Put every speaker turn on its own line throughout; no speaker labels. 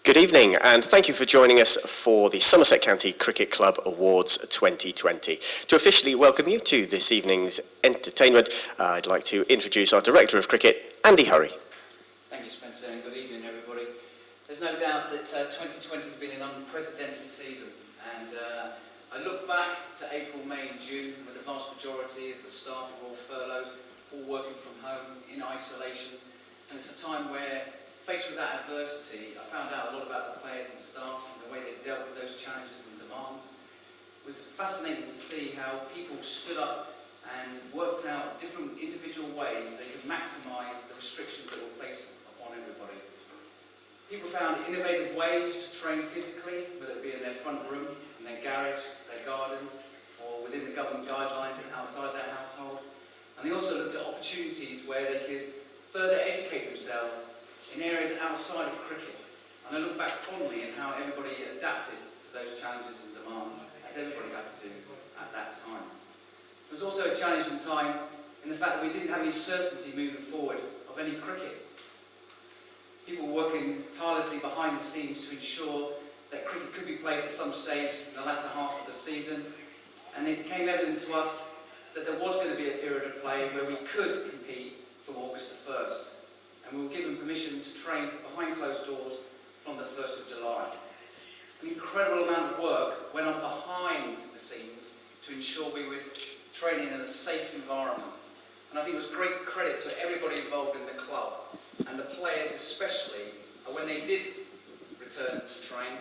Good evening, and thank you for joining us for the Somerset County Cricket Club Awards 2020. To officially welcome you to this evening's entertainment, I'd like to introduce our Director of Cricket, Andy Hurry.
Thank you, Spencer, and good evening, everybody. There's no doubt that 2020 has been an unprecedented season, and I look back to April, May and June, with the vast majority of the staff were all furloughed, all working from home, in isolation, and it's a time where, faced with that adversity, I found out a lot about the players and staff and the way they dealt with those challenges and demands. It was fascinating to see how people stood up and worked out different individual ways they could maximise the restrictions that were placed upon everybody. People found innovative ways to train physically, whether it be in their front room, in their garage, their garden, or within the government guidelines outside their household. And they also looked at opportunities where they could further educate themselves in areas outside of cricket. And I look back fondly at how everybody adapted to those challenges and demands, as everybody had to do at that time. It was also a challenging time in the fact that we didn't have any certainty moving forward of any cricket. People were working tirelessly behind the scenes to ensure that cricket could be played at some stage in the latter half of the season, and it became evident to us that there was going to be a period of play where we could compete from August the 1st. And we were given permission to train behind closed doors from the 1st of July. An incredible amount of work went on behind the scenes to ensure we were training in a safe environment. And I think it was great credit to everybody involved in the club, and the players especially, when they did return to train,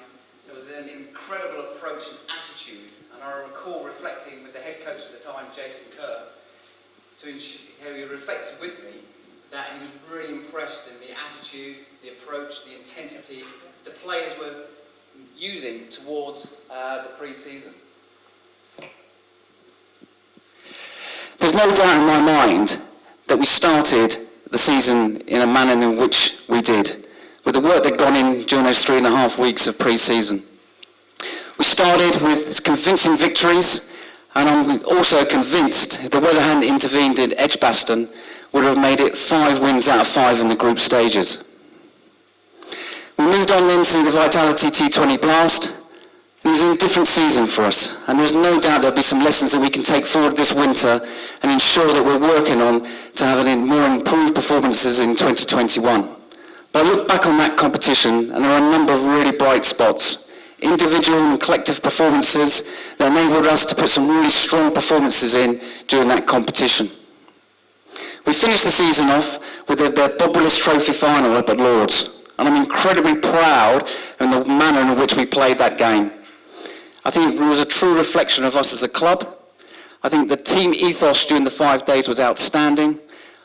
there was an incredible approach and attitude. And I recall reflecting with the head coach at the time, Jason Kerr, how he reflected with me that he was really impressed in the attitude, the approach, the intensity the players were using towards the pre-season.
There's no doubt in my mind that we started the season in a manner in which we did, with the work that had gone in during those 3.5 weeks of pre-season. We started with convincing victories, and I'm also convinced if the weather hadn't intervened in Edgbaston, would have made it 5 wins out of 5 in the group stages. We moved on then to the Vitality T20 Blast. It was a different season for us, and there's no doubt there'll be some lessons that we can take forward this winter and ensure that we're working on to have more improved performances in 2021. But I look back on that competition, and there are a number of really bright spots. Individual and collective performances that enabled us to put some really strong performances in during that competition. We finished the season off with the Bob Willis Trophy final up at Lords, and I'm incredibly proud of the manner in which we played that game. I think it was a true reflection of us as a club. I think the team ethos during the 5 days was outstanding.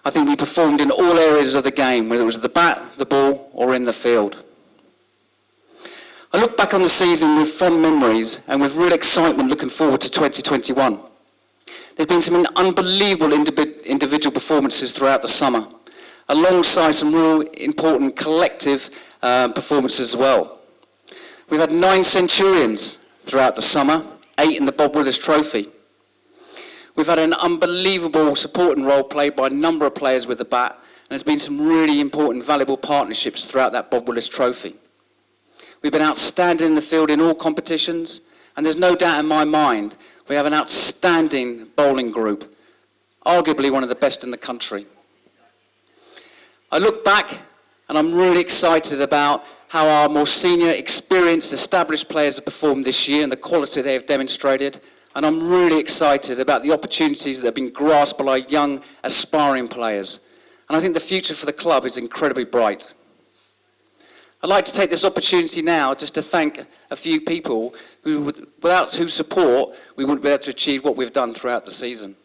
I think we performed in all areas of the game, whether it was the bat, the ball, or in the field. I look back on the season with fond memories and with real excitement looking forward to 2021. There's been some unbelievable individual performances throughout the summer, alongside some real important collective performances as well. We've had 9 centurions throughout the summer, 8 in the Bob Willis Trophy. We've had an unbelievable supporting role played by a number of players with the bat, and there's been some really important, valuable partnerships throughout that Bob Willis Trophy. We've been outstanding in the field in all competitions, and there's no doubt in my mind we have an outstanding bowling group, arguably one of the best in the country. I look back and I'm really excited about how our more senior, experienced, established players have performed this year and the quality they have demonstrated. And I'm really excited about the opportunities that have been grasped by our young, aspiring players. And I think the future for the club is incredibly bright. I'd like to take this opportunity now just to thank a few people without whose support we wouldn't be able to achieve what we've done throughout the season.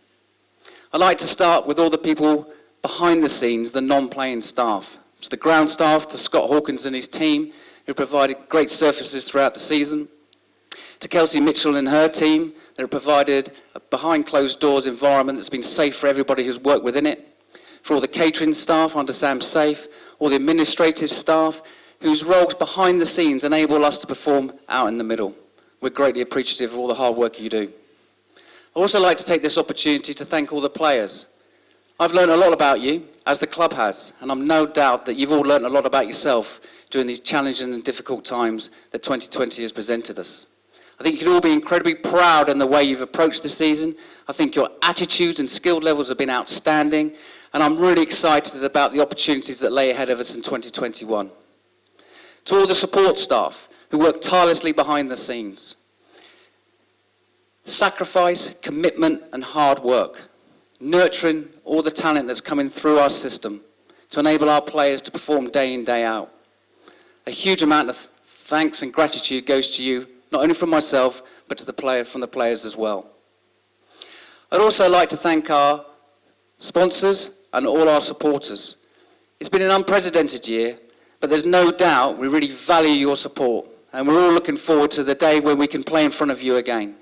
I'd like to start with all the people behind the scenes, the non-playing staff. So the ground staff, to Scott Hawkins and his team, who provided great services throughout the season. To Kelsey Mitchell and her team, that have provided a behind closed doors environment that's been safe for everybody who's worked within it. For all the catering staff under Sam Safe, all the administrative staff, whose roles behind the scenes enable us to perform out in the middle. We're greatly appreciative of all the hard work you do. I'd also like to take this opportunity to thank all the players. I've learned a lot about you, as the club has, and I'm no doubt that you've all learned a lot about yourself during these challenging and difficult times that 2020 has presented us. I think you can all be incredibly proud in the way you've approached the season. I think your attitudes and skill levels have been outstanding, and I'm really excited about the opportunities that lay ahead of us in 2021. To all the support staff who work tirelessly behind the scenes, sacrifice, commitment and hard work, nurturing all the talent that's coming through our system to enable our players to perform day in, day out. A huge amount of thanks and gratitude goes to you, not only from myself, but to from the players as well. I'd also like to thank our sponsors and all our supporters. It's been an unprecedented year, but there's no doubt we really value your support, and we're all looking forward to the day when we can play in front of you again.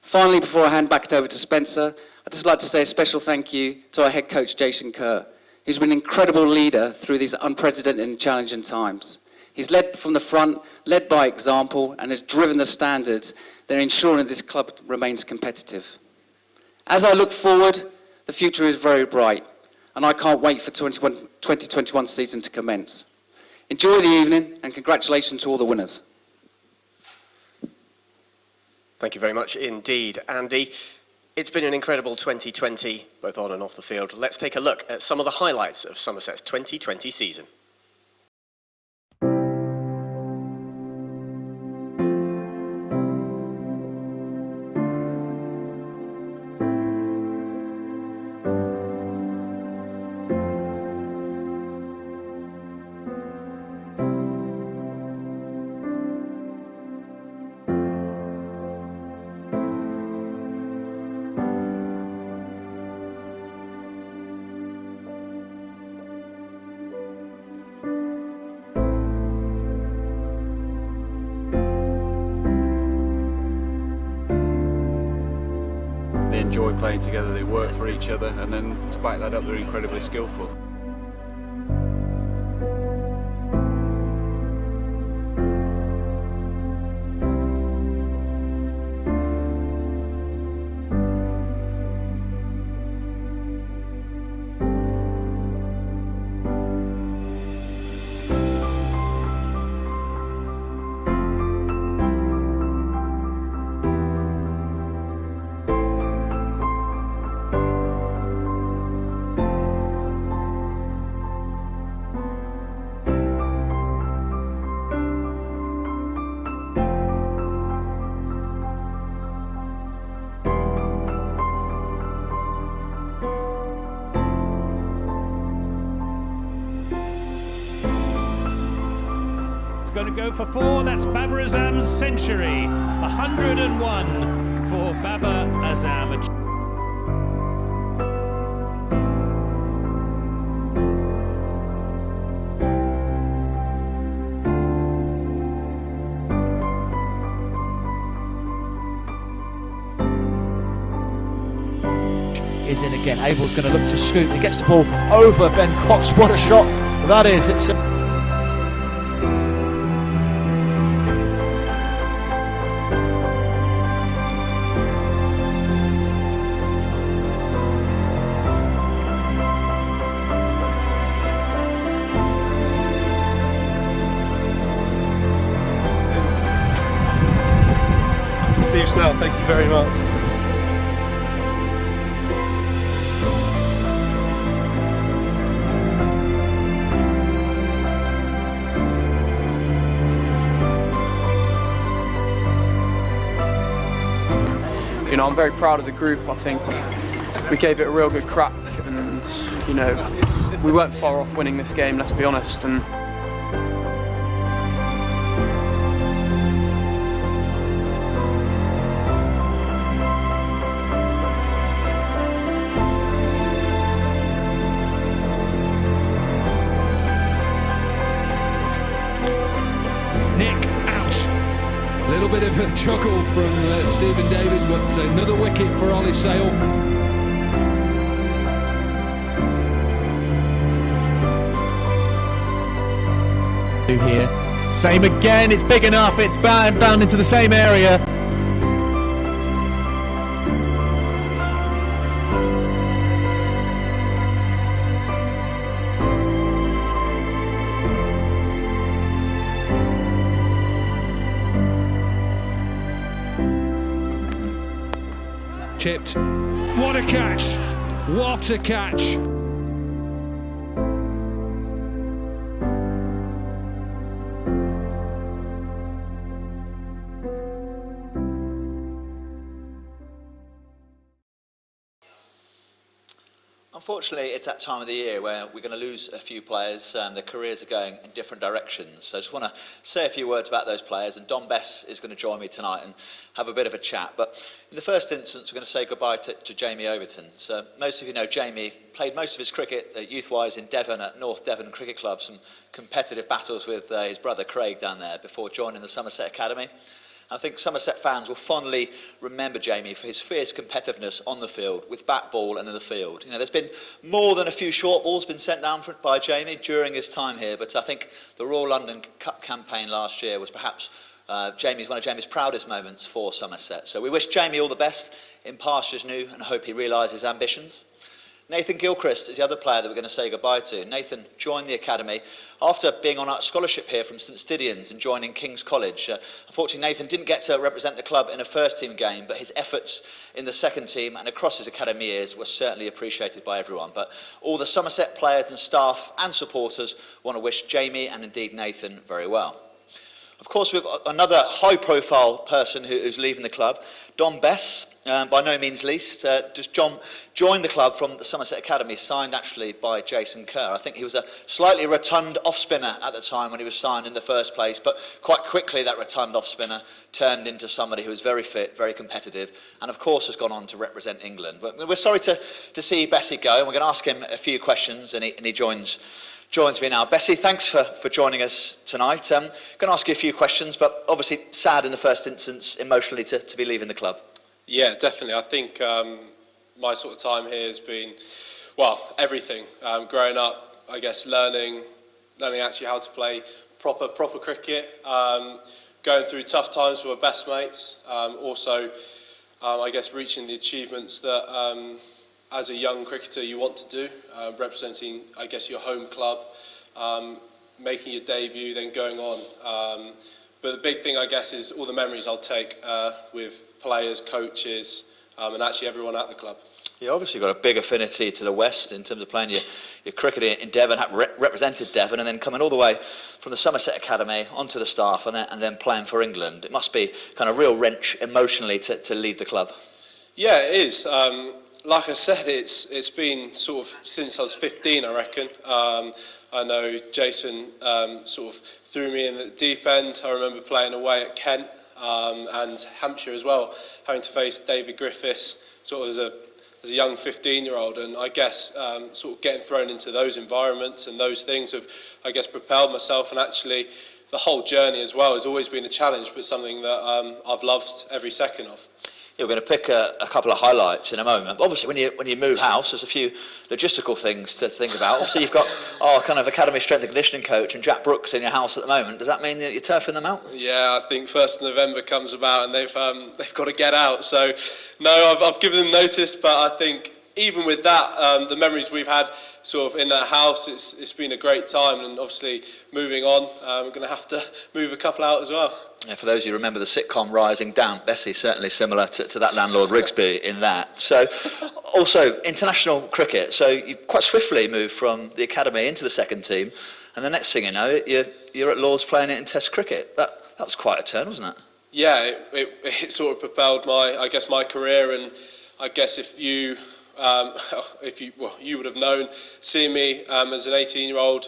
Finally, before I hand back over to Spencer, I'd just like to say a special thank you to our head coach, Jason Kerr, who's been an incredible leader through these unprecedented and challenging times. He's led from the front, led by example, and has driven the standards that are ensuring that this club remains competitive. As I look forward, the future is very bright, and I can't wait for 2021 season to commence. Enjoy the evening, and congratulations to all the winners.
Thank you very much indeed, Andy. It's been an incredible 2020, both on and off the field. Let's take a look at some of the highlights of Somerset's 2020 season.
They enjoy playing together, they work for each other, and then to back that up, they're incredibly skillful.
Going to go for 4, that's Babar Azam's century. 101 for Babar Azam.
Is in again, Abel's going to look to scoop, he gets the ball over Ben Cox, what a shot that is. It's
Steve Snell, thank you very much.
You know, I'm very proud of the group. I think we gave it a real good crack, and you know, we weren't far off winning this game, let's be honest. And
Nick out. A little bit of a chuckle from Stephen Davies, but another wicket for Ollie Sale.
here, same again, it's big enough, it's bound into the same area.
chipped. What a catch! What a catch!
Unfortunately, it's that time of the year where we're going to lose a few players. Their careers are going in different directions. So I just want to say a few words about those players. And Don Bess is going to join me tonight and have a bit of a chat. But in the first instance, we're going to say goodbye to Jamie Overton. So most of you know Jamie played most of his cricket youth-wise in Devon at North Devon Cricket Club. Some competitive battles with his brother Craig down there before joining the Somerset Academy. I think Somerset fans will fondly remember Jamie for his fierce competitiveness on the field, with bat ball and in the field. You know, there's been more than a few short balls been sent down by Jamie during his time here, but I think the Royal London Cup campaign last year was perhaps one of Jamie's proudest moments for Somerset. So we wish Jamie all the best in pastures new and hope he realises his ambitions. Nathan Gilchrist is the other player that we're going to say goodbye to. Nathan joined the academy after being on a scholarship here from St Stithians and joining King's College. Unfortunately, Nathan didn't get to represent the club in a first-team game, but his efforts in the second team and across his academy years were certainly appreciated by everyone. But all the Somerset players and staff and supporters want to wish Jamie and indeed Nathan very well. Of course, we've got another high-profile person who's leaving the club, Don Bess, by no means least. John joined the club from the Somerset Academy, signed actually by Jason Kerr. I think he was a slightly rotund off-spinner at the time when he was signed in the first place, but quite quickly that rotund off-spinner turned into somebody who was very fit, very competitive, and of course has gone on to represent England. But we're sorry to see Bessie go, and we're going to ask him a few questions, and he joins me now. Bessie, thanks for joining us tonight. I'm going to ask you a few questions, but obviously sad in the first instance, emotionally, to be leaving the club.
Yeah, definitely. I think my sort of time here has been, well, everything. Growing up, I guess, learning actually how to play proper cricket, going through tough times with my best mates, also, I guess, reaching the achievements that as a young cricketer you want to do, representing, I guess, your home club, making your debut, then going on. But the big thing, I guess, is all the memories I'll take with players, coaches, and actually everyone at the club.
You obviously got a big affinity to the West in terms of playing your cricket in Devon, represented Devon, and then coming all the way from the Somerset Academy onto the staff and then playing for England. It must be kind of real wrench emotionally to leave the club.
Yeah, it is. Like I said, it's been sort of since I was 15, I reckon. I know Jason sort of threw me in the deep end. I remember playing away at Kent and Hampshire as well, having to face David Griffiths sort of as a young 15-year-old, and I guess sort of getting thrown into those environments and those things have, I guess, propelled myself, and actually the whole journey as well has always been a challenge, but something that I've loved every second of.
Yeah, we're going to pick a couple of highlights in a moment. But obviously, when you move house, there's a few logistical things to think about. Obviously, you've got our kind of academy strength and conditioning coach and Jack Brooks in your house at the moment. Does that mean that you're turfing them out?
Yeah, I think 1st November comes about and they've got to get out. So, no, I've given them notice, but I think even with that, the memories we've had sort of in that house, it's been a great time. And obviously, moving on, we're going to have to move a couple out as well.
Yeah, for those of you who remember the sitcom Rising Down, Bessie certainly similar to that landlord Rigsby in that. So, also international cricket. So you quite swiftly moved from the academy into the second team, and the next thing you know, you're at Lord's playing it in Test cricket. That was quite a turn, wasn't it?
Yeah, it sort of propelled my career, and I guess if you would have known, seeing me as an 18-year-old.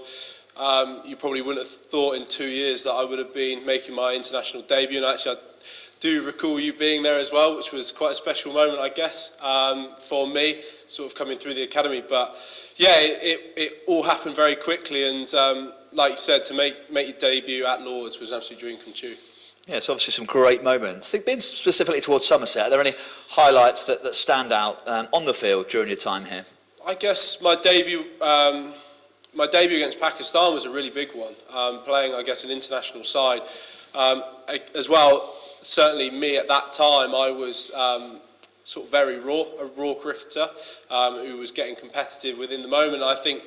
You probably wouldn't have thought in 2 years that I would have been making my international debut, and actually I do recall you being there as well, which was quite a special moment, I guess, for me, sort of coming through the academy. But yeah, it all happened very quickly, and like you said, to make your debut at Lord's was an absolute dream come true.
Yeah, it's obviously some great moments. I think being specifically towards Somerset, are there any highlights that stand out on the field during your time here?
I guess my debut against Pakistan was a really big one, playing, I guess, an international side. As well, certainly me at that time, I was sort of a raw cricketer who was getting competitive within the moment. I think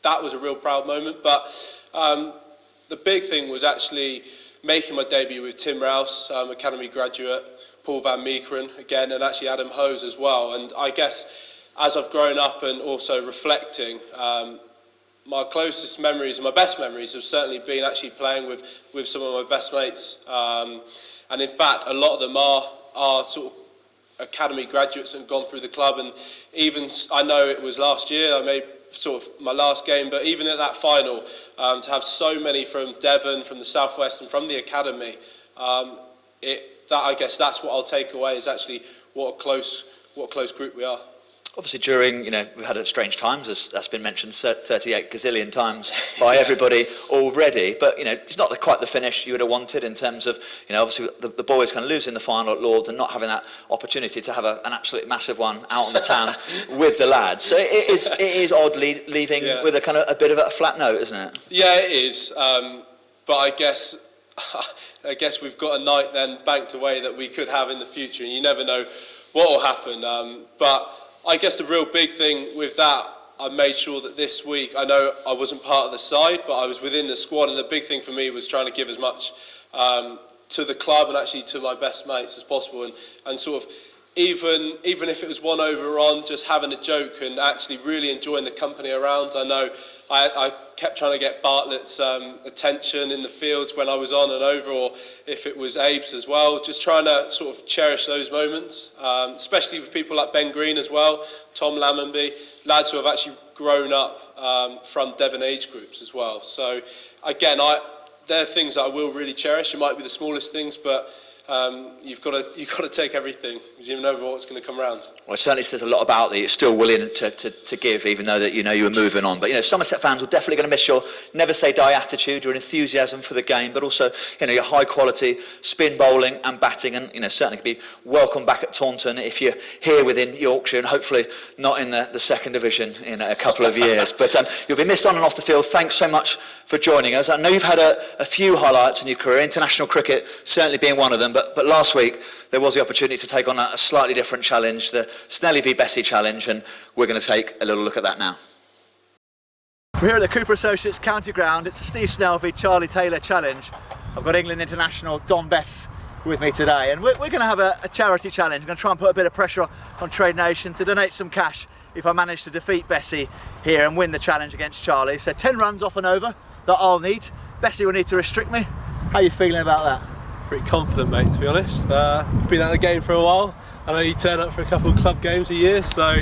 that was a real proud moment. But the big thing was actually making my debut with Tim Rouse, academy graduate, Paul van Meekeren again, and actually Adam Hose as well. And I guess as I've grown up and also reflecting, my closest memories and my best memories have certainly been actually playing with some of my best mates. And in fact, a lot of them are sort of academy graduates and gone through the club. And even, I know it was last year, I made sort of my last game, but even at that final, to have so many from Devon, from the Southwest and from the academy, I guess that's what I'll take away, is actually what a close group we are.
Obviously, during, we've had strange times, as that's been mentioned 38 gazillion times by everybody already. But, it's not quite the finish you would have wanted in terms of, obviously the boys kind of losing the final at Lords and not having that opportunity to have an absolute massive one out on the town with the lads. So it is odd leaving with a kind of a bit of a flat note, isn't it?
Yeah, it is. But I guess we've got a night then banked away that we could have in the future, and you never know what will happen. But I guess the real big thing with that, I made sure that this week, I know I wasn't part of the side, but I was within the squad, and the big thing for me was trying to give as much to the club and actually to my best mates as possible, and sort of even if it was one over on, just having a joke and actually really enjoying the company around. I know I kept trying to get Bartlett's attention in the fields when I was on and over, or if it was Abe's as well, just trying to sort of cherish those moments, especially with people like Ben Green as well, Tom Lammonby, lads who have actually grown up from Devon age groups as well. So again, they're things that I will really cherish. It might be the smallest things, but you've got to take everything, because you never know what's going to come around.
Well, it certainly says a lot about that you're still willing to give, even though that you were moving on. But Somerset fans are definitely going to miss your never say die attitude, your enthusiasm for the game, but also your high quality spin bowling and batting, and certainly could be welcome back at Taunton if you're here within Yorkshire, and hopefully not in the second division in a couple of years. But you'll be missed on and off the field. Thanks so much for joining us. I know you've had a few highlights in your career, international cricket certainly being one of them, but last week there was the opportunity to take on a slightly different challenge, the Snelly v Bessie challenge, and we're going to take a little look at that now. We're here at the Cooper Associates County Ground. It's the Steve Snell v Charlie Taylor challenge. I've got England international Don Bess with me today, and we're going to have a charity challenge. I'm going to try and put a bit of pressure on Trade Nation to donate some cash if I manage to defeat Bessie here and win the challenge against Charlie. So 10 runs off and over that I'll need. Bessie will need to restrict me. How are you feeling about that?
Pretty confident, mate, to be honest. Been out of the game for a while. I know you turn up for a couple of club games a year, so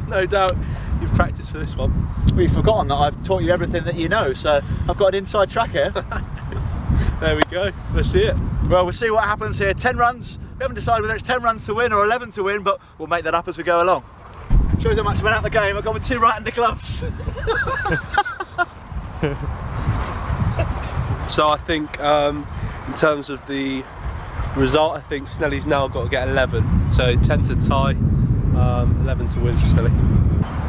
no doubt you've practiced for this one.
Well, you've forgotten that I've taught you everything that you know, so I've got an inside track here.
There we go, let's see it.
Well, we'll see what happens here. 10 runs, we haven't decided whether it's 10 runs to win or 11 to win, but we'll make that up as we go along. Shows how much I've been out of the game. I've gone with 2 right-hander gloves.
So I think in terms of the result, I think Snelly's now got to get 11. So 10 to tie, 11 to win for Snelly.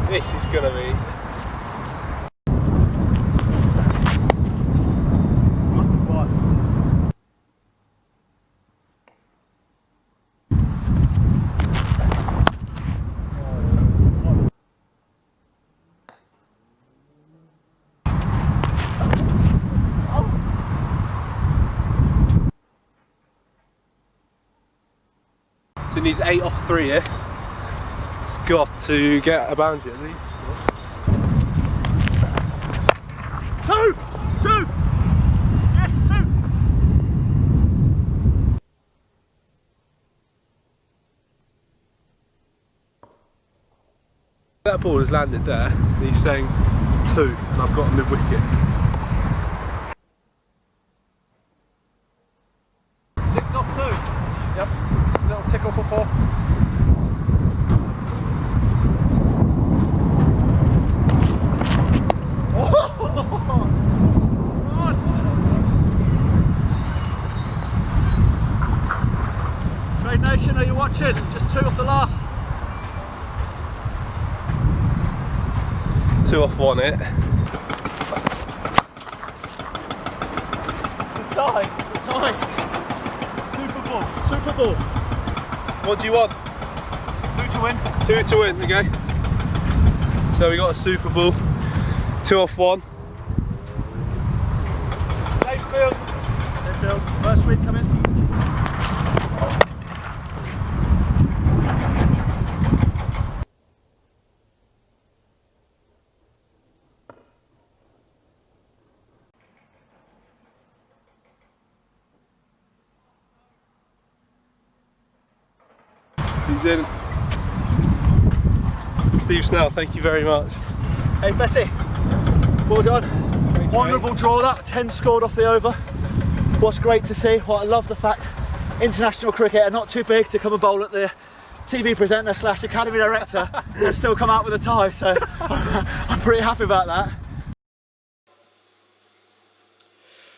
This is going to be... So he needs 8 off 3 here. It's got to get a boundary at least.
2! 2! Yes, 2!
That ball has landed there, and he's saying 2, and I've got a mid-wicket.
6 off 2. Yep. A little tickle for 4. Trade Nation, are you watching? Just 2 off the last.
2 off 1 hit.
The tie. Super Bowl.
What do you want?
2 to win.
2 to win, okay. So we got a Super Bowl, 2 off 1.
Safe field. First sweep come in.
Amazing. Steve Snell, thank you very much.
Hey Bessie, well done. Honourable draw that, 10 scored off the over. What's great to see, I love the fact international cricket are not too big to come and bowl at the TV presenter / academy director and still come out with a tie, so I'm pretty happy about that.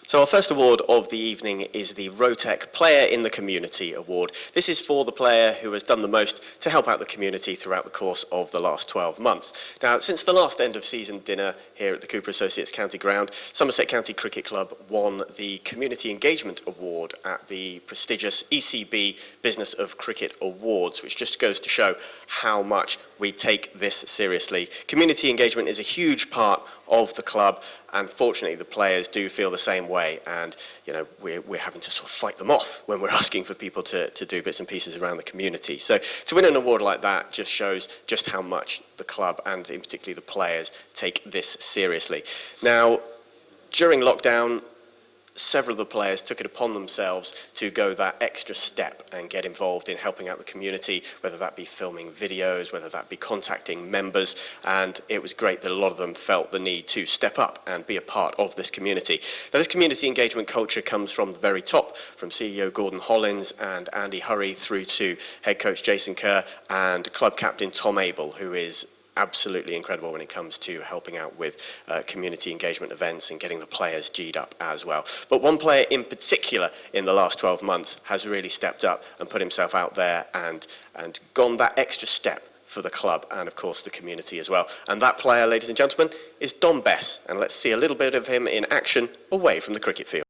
So our first award of the evening is the Rotec Player in the Community Award. This is for the player who has done the most to help out the community throughout the course of the last 12 months. Now, since the last end of season dinner here at the Cooper Associates County Ground, Somerset County Cricket Club won the Community Engagement Award at the prestigious ECB Business of Cricket Awards, which just goes to show how much we take this seriously. Community engagement is a huge part of the club, and fortunately the players do feel the same way, and you know we're having to sort of fight them off when we're asking for people to do bits and pieces around the community. So to win an award like that just shows just how much the club, and in particular the players, take this seriously. Now, during lockdown, several of the players took it upon themselves to go that extra step and get involved in helping out the community, whether that be filming videos, whether that be contacting members, and it was great that a lot of them felt the need to step up and be a part of this community. Now, this community engagement culture comes from the very top, from CEO Gordon Hollins and Andy Hurry through to head coach Jason Kerr and club captain Tom Abel, who is absolutely incredible when it comes to helping out with community engagement events and getting the players G'd up as well. But one player in particular in the last 12 months has really stepped up and put himself out there and gone that extra step for the club and of course the community as well. And that player, ladies and gentlemen, is Dom Bess, and let's see a little bit of him in action away from the cricket field.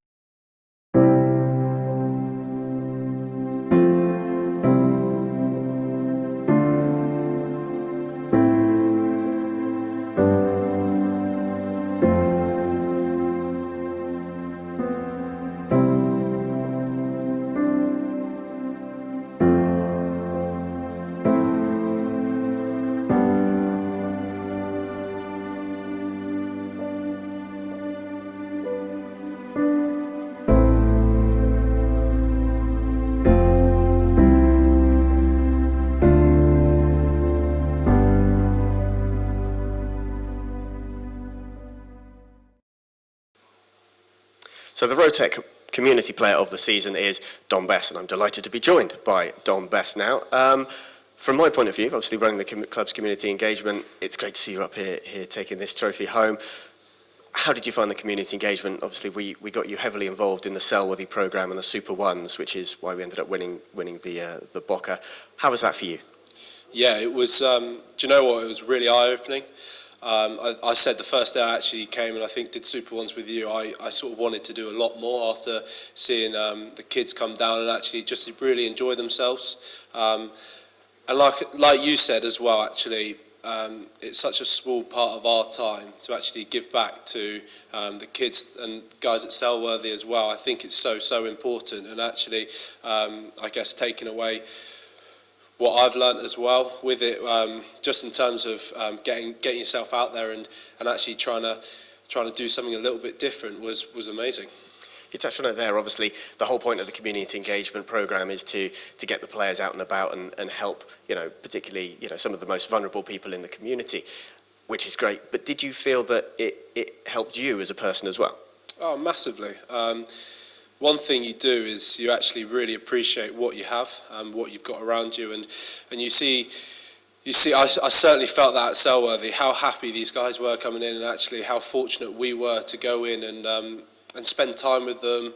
So the Rotec Community Player of the Season is Dom Bess, and I'm delighted to be joined by Dom Bess now. From my point of view, obviously running the club's community engagement, it's great to see you up here taking this trophy home. How did you find the community engagement? Obviously, we got you heavily involved in the Selworthy programme and the Super Ones, which is why we ended up winning the Bocker. How was that for you?
Yeah, it was, do you know what, it was really eye-opening. I said the first day I actually came and I think did Super Ones with you, I sort of wanted to do a lot more after seeing the kids come down and actually just really enjoy themselves. And like you said as well, actually, it's such a small part of our time to actually give back to the kids and guys at Selworthy as well. I think it's so important, and actually, I guess taking away what I've learnt as well with it, just in terms of getting yourself out there and actually trying to do something a little bit different was amazing.
You touched on it there. Obviously, the whole point of the community engagement programme is to get the players out and about and help, particularly, some of the most vulnerable people in the community, which is great. But did you feel that it helped you as a person as well?
Oh, massively. One thing you do is you actually really appreciate what you have and what you've got around you, and you see. I certainly felt that at Selworthy, how happy these guys were coming in, and actually how fortunate we were to go in and spend time with them,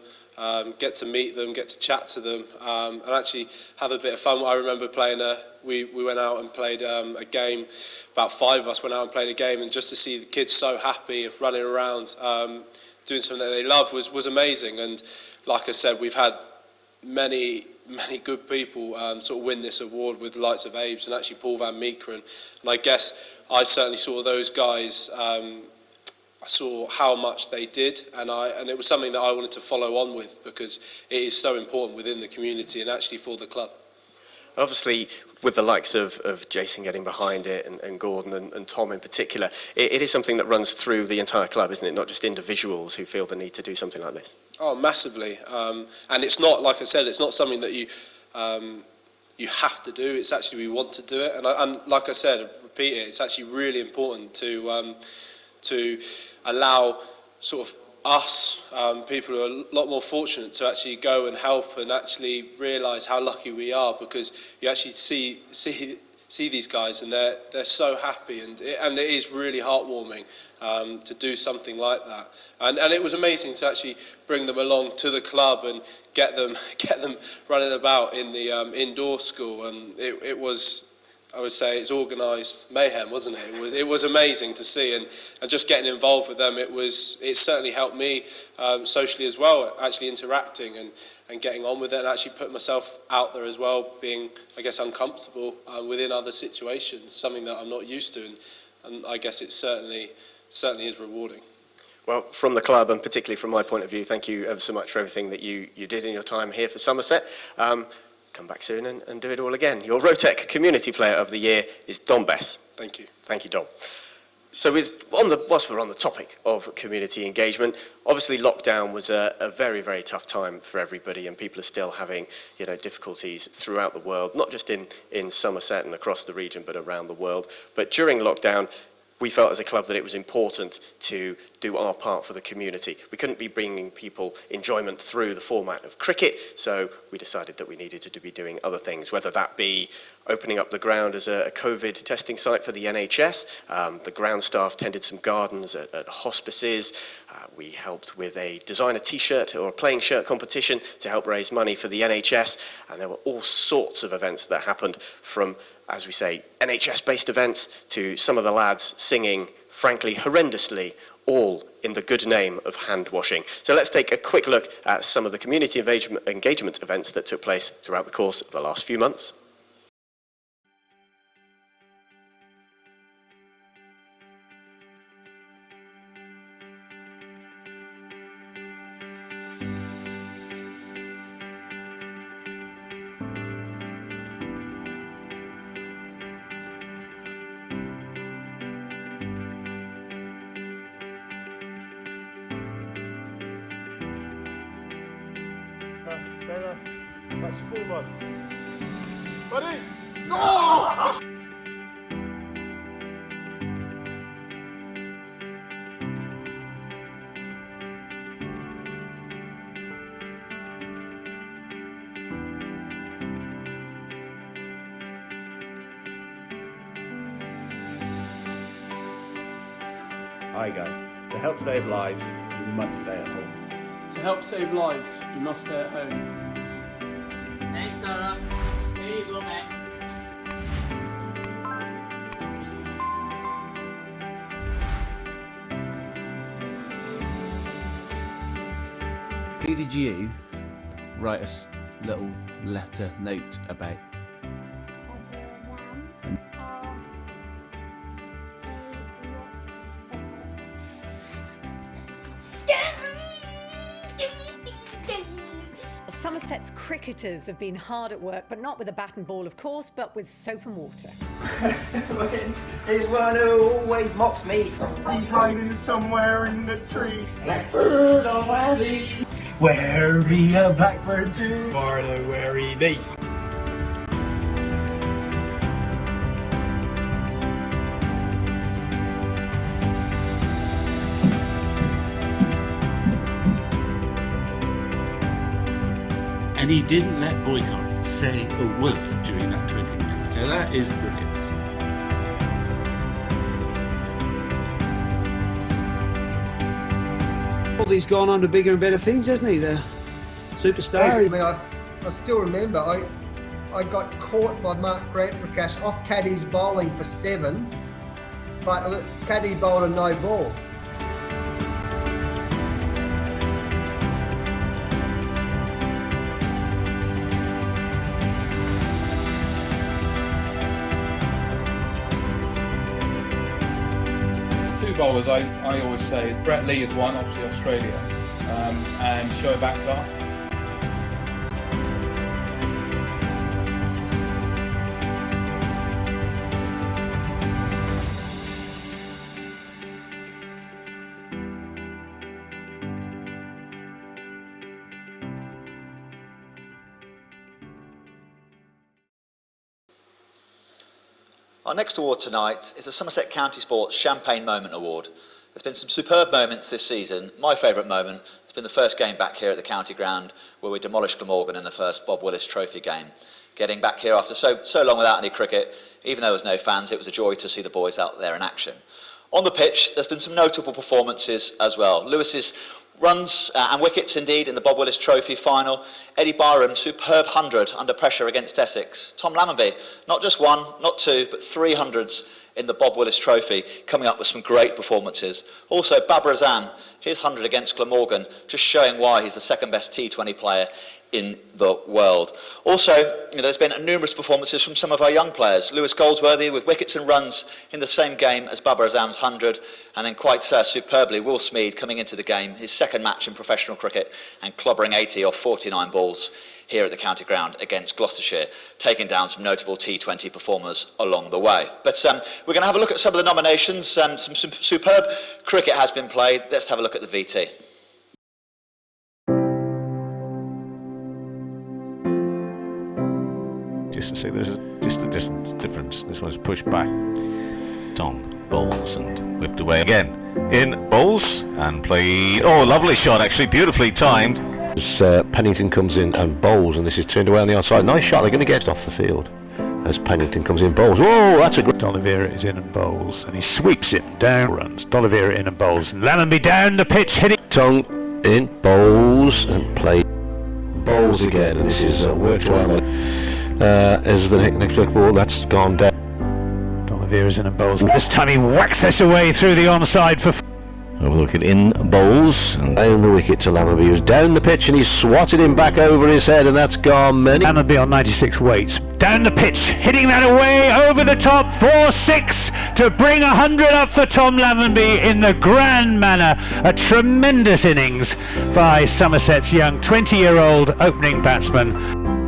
get to meet them, get to chat to them, and actually have a bit of fun. I remember playing we went out and played a game. About 5 of us went out and played a game, and just to see the kids so happy, running around, doing something that they love was amazing. And like I said, we've had many good people sort of win this award, with the likes of Abe's and actually Paul Van Meekeren. And I guess I certainly saw those guys. I saw how much they did, and it was something that I wanted to follow on with, because it is so important within the community and actually for the club.
Obviously, with the likes of Jason getting behind it and Gordon and Tom in particular, it is something that runs through the entire club, isn't it? Not just individuals who feel the need to do something like this.
Oh, massively. And it's not, like I said, it's not something that you you have to do. It's actually we want to do it, and like I said, repeat it. It's actually really important to allow sort of us, people who are a lot more fortunate, to actually go and help and actually realise how lucky we are, because you actually see these guys and they're so happy, and it is really heartwarming to do something like that. And it was amazing to actually bring them along to the club and get them running about in the indoor school, and it was, I would say, it's organised mayhem, wasn't it? It was amazing to see, and just getting involved with them, it certainly helped me socially as well, actually interacting and getting on with it, and actually putting myself out there as well, being, I guess, uncomfortable within other situations, something that I'm not used to, and I guess it certainly is rewarding.
Well, from the club, and particularly from my point of view, thank you ever so much for everything that you did in your time here for Somerset. Come back soon and do it all again. Your Rotec Community Player of the Year is Dom Bess.
Thank you.
Thank you, Dom. So whilst we're on the topic of community engagement, obviously lockdown was a very, very tough time for everybody, and people are still having difficulties throughout the world, not just in Somerset and across the region, but around the world. But during lockdown, we felt as a club that it was important to do our part for the community. We couldn't be bringing people enjoyment through the format of cricket, so we decided that we needed to be doing other things, whether that be opening up the ground as a COVID testing site for the NHS. The ground staff tended some gardens at hospices. We helped with a designer t-shirt or a playing shirt competition to help raise money for the NHS, and there were all sorts of events that happened, from, as we say, NHS-based events to some of the lads singing, frankly, horrendously, all in the good name of hand washing. So let's take a quick look at some of the community engagement events that took place throughout the course of the last few months.
Match forward. Ready? Go!
Hi guys, to help save lives, you must stay at home.
To help save lives, you must stay at home.
Thanks, Sarah. Here you go, Max.
Who did you write a little letter note about?
Somerset's cricketers have been hard at work, but not with a bat and ball, of course, but with soap and water.
He's one who always mocks me.
He's hiding somewhere in the trees.
Blackbird on my leaf. Where be a blackbird too?
For the wary bee.
And he didn't let Boycott say a word during that 20 minutes. Now that is brilliant.
Well, he's gone on to bigger and better things, hasn't he? The superstar.
I mean, I still remember I got caught by Mark Grant-Prakash off caddy's bowling for 7, but caddy bowled a no ball.
Two bowlers I always say, Brett Lee is one, obviously Australia, and Shoaib Akhtar.
Our next award tonight is the Somerset County Sports Champagne Moment Award. There's been some superb moments this season. My favourite moment has been the first game back here at the county ground where we demolished Glamorgan in the first Bob Willis Trophy game. Getting back here after so long without any cricket, even though there was no fans, it was a joy to see the boys out there in action. On the pitch, there's been some notable performances as well. Lewis's runs and wickets indeed in the Bob Willis Trophy final. Eddie Byram's superb 100 under pressure against Essex. Tom Lammonby, not just one, not two, but 3 hundreds in the Bob Willis Trophy, coming up with some great performances. Also, Babar Azam, his 100 against Glamorgan, just showing why he's the second best T20 player in the world. Also, there's been numerous performances from some of our young players. Lewis Goldsworthy with wickets and runs in the same game as Babar Azam's 100, and then quite superbly, Will Smead coming into the game, his second match in professional cricket, and clobbering 80 off 49 balls here at the county ground against Gloucestershire, taking down some notable T20 performers along the way. But we're going to have a look at some of the nominations. Some superb cricket has been played. Let's have a look at the VT.
Just to see, there's just a distance difference. This one's pushed back. Tom bowls and whipped away again. In bowls and played. Oh, lovely shot, actually, beautifully timed. As Pennington comes in and bowls, and this is turned away on the outside. Nice shot. They're going to get off the field as Pennington comes in bowls. Whoa, that's a great.
D'Oliveira is in and bowls, and he sweeps it down. Runs. D'Oliveira in and bowls. Lammonby down the pitch, hitting.
Tongue in bowls and play bowls again, and this is worked well. As the next ball, that's gone down.
D'Oliveira's in and bowls. This time he whacks this away through the onside for.
We're looking in bowls and down the wicket to Lammonby, who's down the pitch and he's swatted him back over his head, and that's gone many.
Lammonby on 96 weights, down the pitch, hitting that away over the top, 4-6 to bring 100 up for Tom Lammonby in the grand manner. A tremendous innings by Somerset's young 20-year-old opening batsman.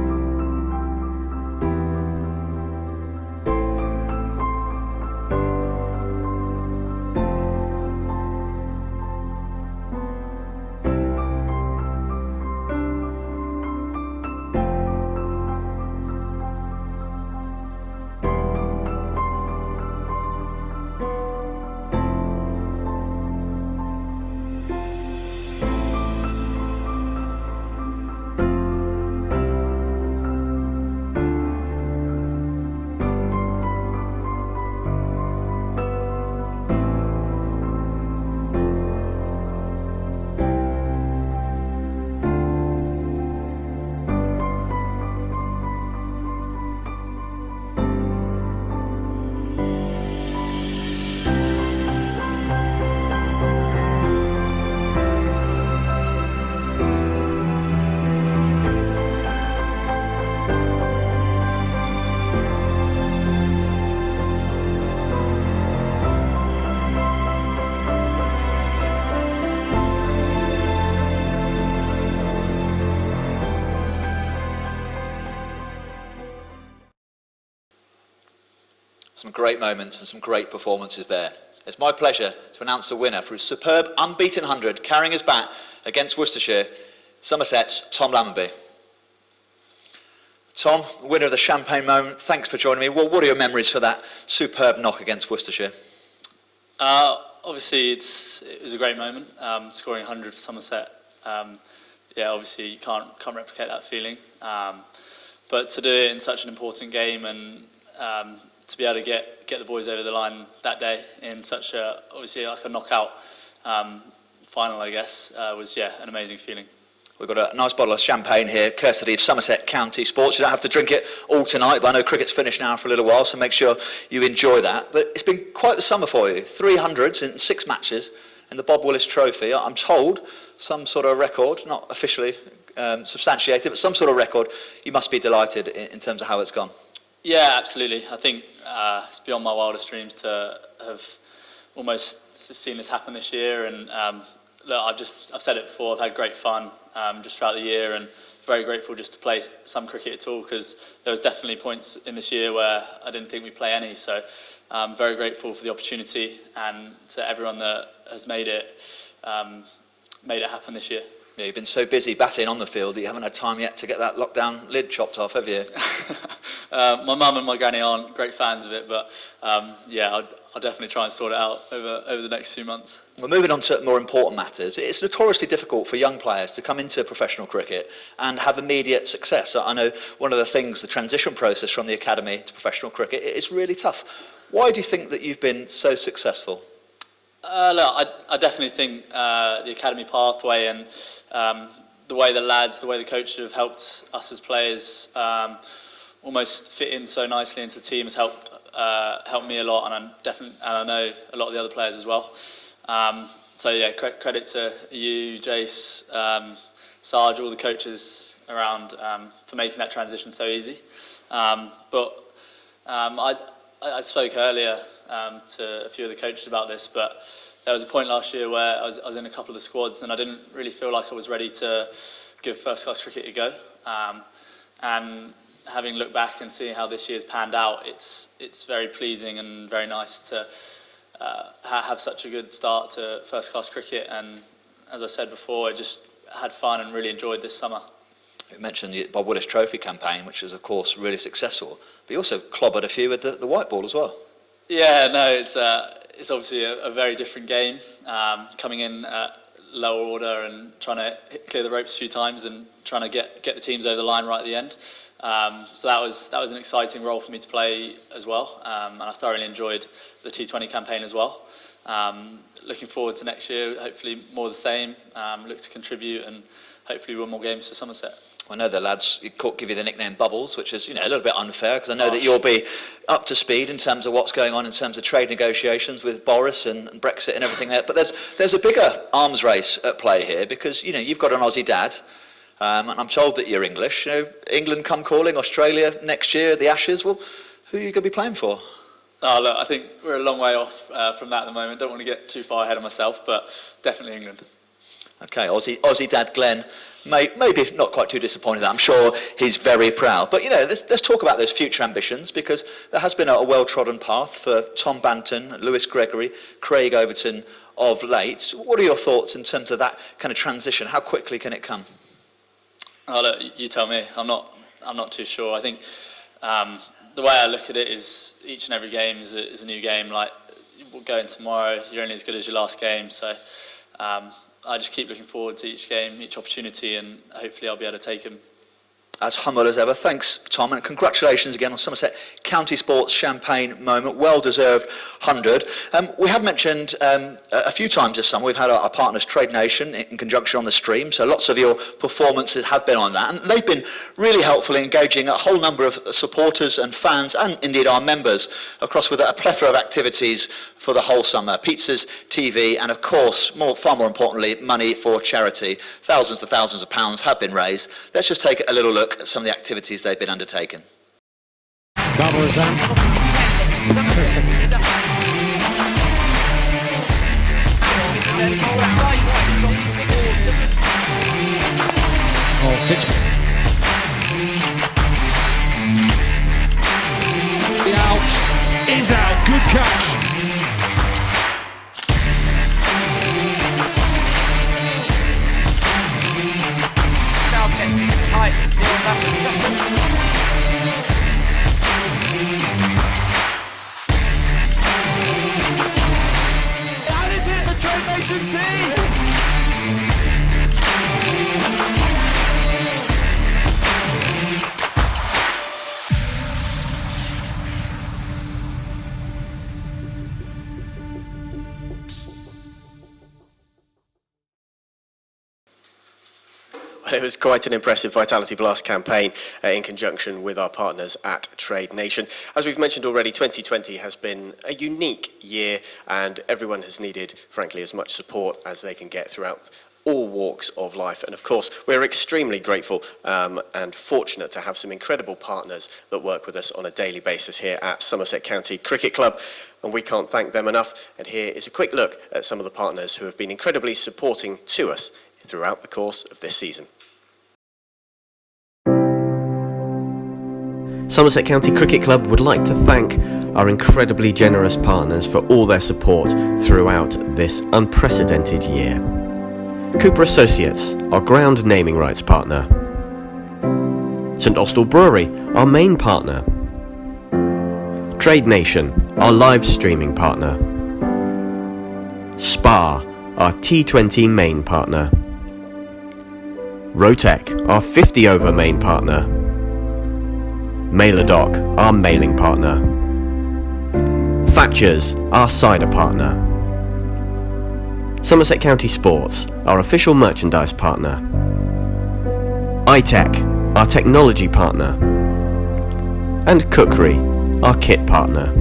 Some great moments and some great performances there. It's my pleasure to announce the winner for his superb unbeaten 100 carrying his bat against Worcestershire, Somerset's Tom Lammonby. Tom, winner of the Champagne Moment, thanks for joining me. Well, what are your memories for that superb knock against Worcestershire?
Obviously, it was a great moment, scoring 100 for Somerset. Yeah, obviously you can't replicate that feeling. But to do it in such an important game and to be able to get the boys over the line that day in such a, obviously like a knockout final, I guess, was, yeah, an amazing feeling.
We've got a nice bottle of champagne here, courtesy of Somerset County Sports. You don't have to drink it all tonight, but I know cricket's finished now for a little while, so make sure you enjoy that. But it's been quite the summer for you. 300s in 6 matches in the Bob Willis Trophy. I'm told some sort of record, not officially substantiated, but some sort of record. You must be delighted in terms of how it's gone.
Yeah, absolutely. I think it's beyond my wildest dreams to have almost seen this happen this year. And look, I've said it before, I've had great fun just throughout the year, and very grateful just to play some cricket at all, because there was definitely points in this year where I didn't think we'd play any. So I'm very grateful for the opportunity and to everyone that has made it happen this year.
Yeah, you've been so busy batting on the field that you haven't had time yet to get that lockdown lid chopped off, have you?
My mum and my granny aren't great fans of it, but yeah, I'll definitely try and sort it out over the next few months.
Well, moving on to more important matters, it's notoriously difficult for young players to come into professional cricket and have immediate success. I know one of the things, the transition process from the academy to professional cricket, is really tough. Why do you think that you've been so successful?
Look, I definitely think the academy pathway and the way the coaches have helped us as players almost fit in so nicely into the team has helped me a lot, and I know a lot of the other players as well. So yeah, credit to you, Jace, Sarge, all the coaches around for making that transition so easy. But I spoke earlier to a few of the coaches about this, but there was a point last year where I was in a couple of the squads and I didn't really feel like I was ready to give first-class cricket a go. And having looked back and seeing how this year's panned out, it's very pleasing and very nice to have such a good start to first-class cricket. And as I said before, I just had fun and really enjoyed this summer.
You mentioned the Bob Willis Trophy campaign, which was, of course, really successful. But you also clobbered a few with the white ball as well. Yeah, no, it's obviously a very different game. Coming in at lower order and trying to clear the ropes a few times and trying to get the teams over the line right at the end. So that was an exciting role for me to play as well, and I thoroughly enjoyed the T20 campaign as well. Looking forward to next year, hopefully more of the same. Look to contribute and hopefully win more games for Somerset. I know the lads give you the nickname Bubbles, which is a little bit unfair because I know that you'll be up to speed in terms of what's going on in terms of trade negotiations with Boris and Brexit and everything there. But there's a bigger arms race at play here because you've got an Aussie dad. And I'm told that you're English. England come calling, Australia next year, the Ashes. Well, who are you going to be playing for?
Oh, look, I think we're a long way off from that at the moment. Don't want to get too far ahead of myself, but definitely England.
Okay, Aussie dad Glenn, maybe not quite too disappointed. I'm sure he's very proud. But let's talk about those future ambitions because there has been a well-trodden path for Tom Banton, Lewis Gregory, Craig Overton of late. What are your thoughts in terms of that kind of transition? How quickly can it come?
Oh, look, you tell me. I'm not too sure. I think the way I look at it is each and every game is a new game. Like, we'll go in tomorrow, you're only as good as your last game. So I just keep looking forward to each game, each opportunity, and hopefully I'll be able to take them.
As humble as ever. Thanks, Tom, and congratulations again on Somerset County Sports champagne moment. Well-deserved 100. We have mentioned a few times this summer, we've had our partners Trade Nation in conjunction on the stream, so lots of your performances have been on that, and they've been really helpful in engaging a whole number of supporters and fans, and indeed our members, across with a plethora of activities for the whole summer. Pizzas, TV, and of course, far more importantly, money for charity. Thousands of pounds have been raised. Let's just take a little look at some of the activities they've been undertaken.
Babarazam. All 6. The out is out. Good catch. That is it, the Trade Nation team!
It was quite an impressive Vitality Blast campaign in conjunction with our partners at Trade Nation. As we've mentioned already, 2020 has been a unique year and everyone has needed, frankly, as much support as they can get throughout all walks of life. And of course, we're extremely grateful and fortunate to have some incredible partners that work with us on a daily basis here at Somerset County Cricket Club. And we can't thank them enough. And here is a quick look at some of the partners who have been incredibly supporting to us throughout the course of this season. Somerset County Cricket Club would like to thank our incredibly generous partners for all their support throughout this unprecedented year. Cooper Associates, our ground naming rights partner. St Austell Brewery, our main partner. Trade Nation, our live streaming partner. Spa, our T20 main partner. Rotec, our 50 over main partner. MailerDoc, our mailing partner. Thatchers, our cider partner. Somerset County Sports, our official merchandise partner. iTech, our technology partner. And Cookery, our kit partner.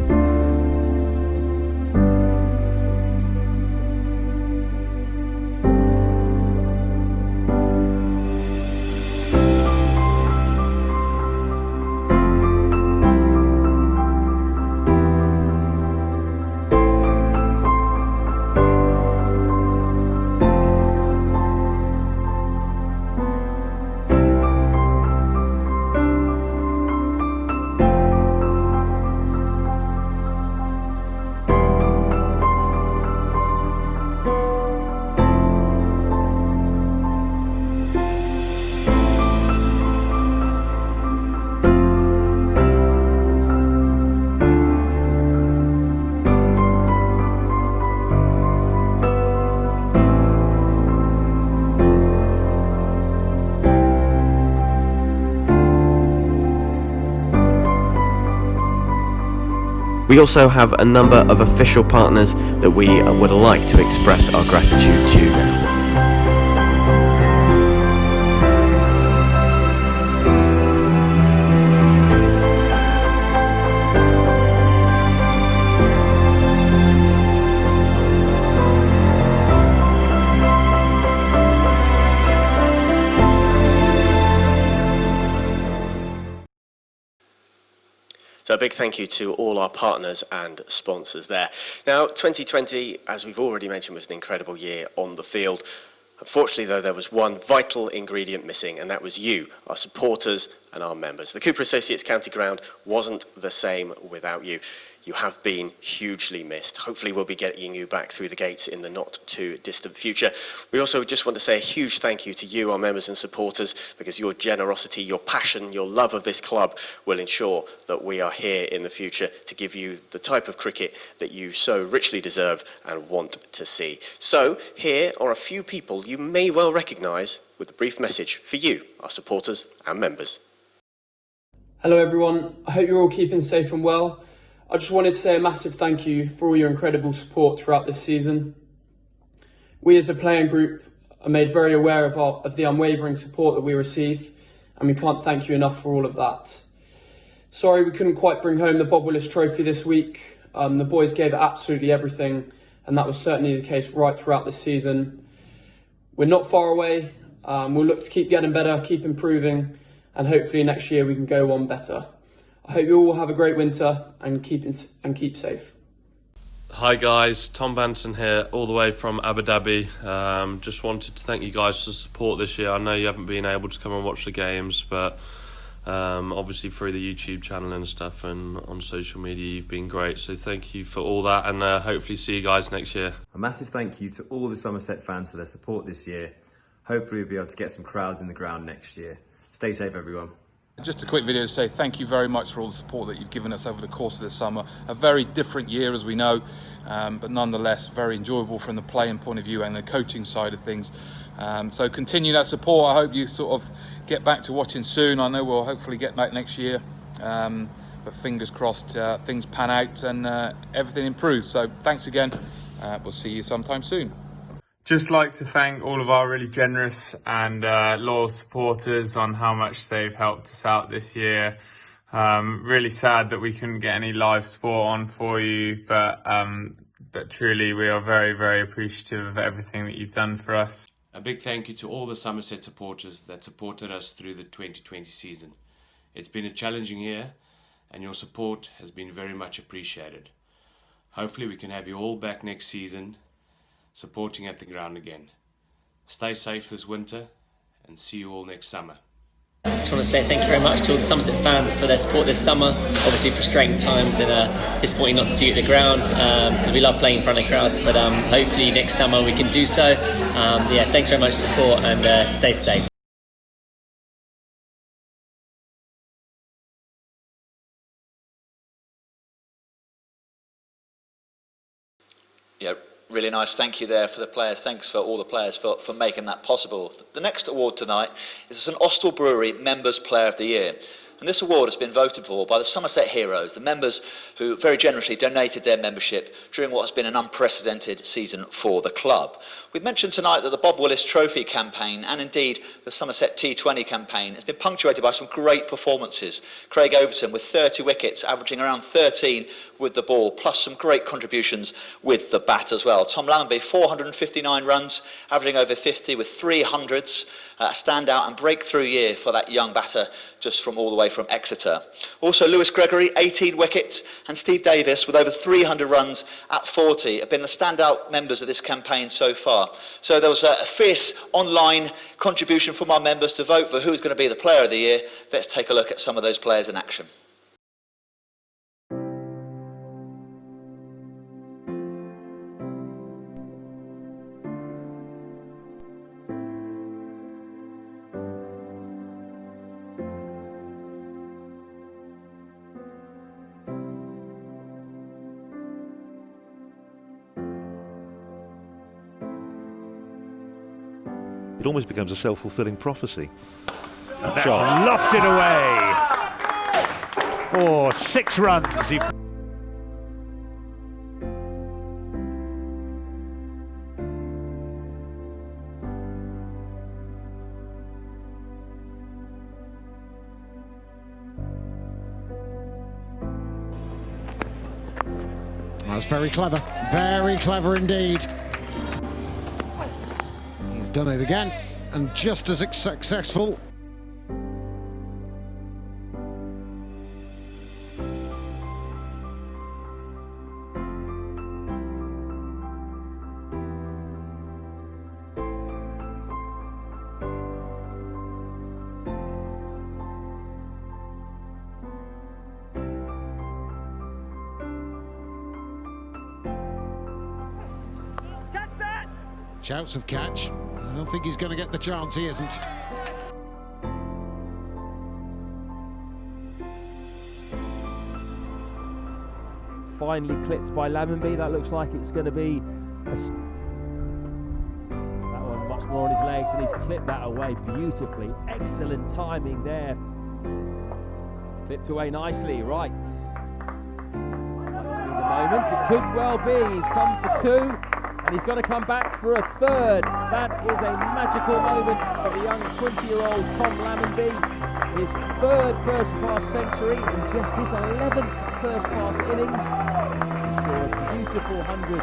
We also have a number of official partners that we would like to express our gratitude to now. So a big thank you to all our partners and sponsors there. Now, 2020, as we've already mentioned, was an incredible year on the field. Unfortunately, though, there was one vital ingredient missing, and that was you, our supporters and our members. The Cooper Associates County Ground wasn't the same without you. You have been hugely missed. Hopefully we'll be getting you back through the gates in the not too distant future. We also just want to say a huge thank you to you, our members and supporters, because your generosity, your passion, your love of this club will ensure that we are here in the future to give you the type of cricket that you so richly deserve and want to see. So here are a few people you may well recognise with a brief message for you, our supporters and members.
Hello everyone, I hope you're all keeping safe and well. I just wanted to say a massive thank you for all your incredible support throughout this season. We as a playing group are made very aware of the unwavering support that we receive, and we can't thank you enough for all of that. Sorry we couldn't quite bring home the Bob Willis Trophy this week. The boys gave it absolutely everything, and that was certainly the case right throughout this season. We're not far away. We'll look to keep getting better, keep improving, and hopefully next year we can go on better. I hope you all have a great winter and keep safe.
Hi guys, Tom Banton here, all the way from Abu Dhabi. Just wanted to thank you guys for the support this year. I know you haven't been able to come and watch the games, but obviously through the YouTube channel and stuff and on social media you've been great. So thank you for all that, and hopefully see you guys next year.
A massive thank you to all the Somerset fans for their support this year. Hopefully we'll be able to get some crowds in the ground next year. Stay safe everyone.
Just a quick video to say thank you very much for all the support that you've given us over the course of this summer. A very different year, as we know, but nonetheless very enjoyable from the playing point of view and the coaching side of things. So continue that support. I hope you sort of get back to watching soon. I know we'll hopefully get back next year, but fingers crossed things pan out and everything improves. So thanks again. We'll see you sometime soon.
Just like to thank all of our really generous and loyal supporters on how much they've helped us out this year. Really sad that we couldn't get any live sport on for you, but truly we are very, very appreciative of everything that you've done for us.
A big thank you to all the Somerset supporters that supported us through the 2020 season. It's been a challenging year and your support has been very much appreciated. Hopefully we can have you all back next season supporting at the ground again. Stay safe this winter and see you all next summer.
I just want to say thank you very much to all the Somerset fans for their support this summer. Obviously frustrating times and disappointing not to see you at the ground because we love playing in front of crowds, but hopefully next summer we can do so. Yeah, thanks very much for the support and stay safe.
Yeah, really nice. Thank you there for the players. Thanks for all the players for making that possible. The next award tonight is the St Austell Brewery Members Player of the Year. And this award has been voted for by the Somerset Heroes, the members who very generously donated their membership during what has been an unprecedented season for the club. We've mentioned tonight that the Bob Willis Trophy campaign and indeed the Somerset T20 campaign has been punctuated by some great performances. Craig Overton with 30 wickets, averaging around 13 with the ball, plus some great contributions with the bat as well. Tom Lammonby, 459 runs, averaging over 50 with 300s. A standout and breakthrough year for that young batter just from all the way from Exeter. Also Lewis Gregory, 18 wickets, and Steve Davis with over 300 runs at 40 have been the standout members of this campaign so far. So there was a fierce online contribution from our members to vote for who's going to be the player of the year. Let's take a look at some of those players in action.
It almost becomes a self-fulfilling prophecy. That's lofted away. Oh, 6 runs.
That's very clever indeed. He's done it again, and just as successful. Shouts of catch. I don't think he's going to get the chance, he isn't.
Finally clipped by Lammonby. That looks like it's going to be that one much more on his legs, and he's clipped that away beautifully. Excellent timing there. Clipped away nicely, right. Might this be the moment? It could well be. He's come for 2. And he's got to come back for a 3rd. That is a magical moment for the young 20-year-old Tom Lammonby. His 3rd first-class century and just his 11th first-class innings. We saw a beautiful 100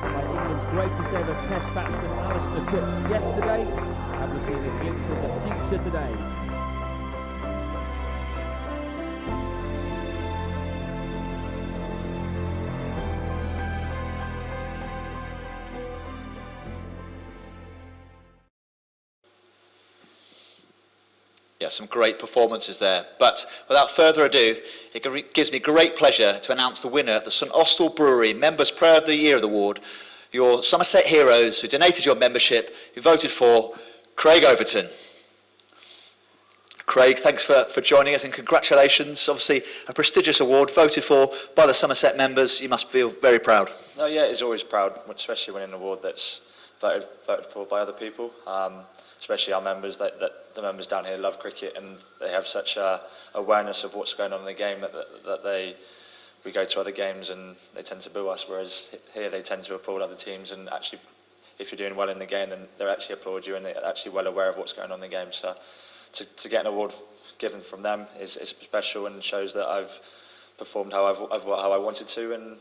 by England's greatest ever Test batsman Alistair Cook yesterday, and we're seeing a glimpse of the future today.
Yeah, some great performances there. But without further ado, it gives me great pleasure to announce the winner of the St Austell Brewery Members Player of the Year Award, your Somerset heroes who donated your membership, who voted for Craig Overton. Craig, thanks for joining us and congratulations. Obviously a prestigious award voted for by the Somerset members. You must feel very proud.
Oh yeah, it's always proud, especially winning an award that's voted for by other people. Especially our members, that the members down here love cricket and they have such awareness of what's going on in the game that we go to other games and they tend to boo us, whereas here they tend to applaud other teams, and actually if you're doing well in the game then they actually applaud you and they're actually well aware of what's going on in the game. So to get an award given from them is special and shows that I've performed how I wanted to, and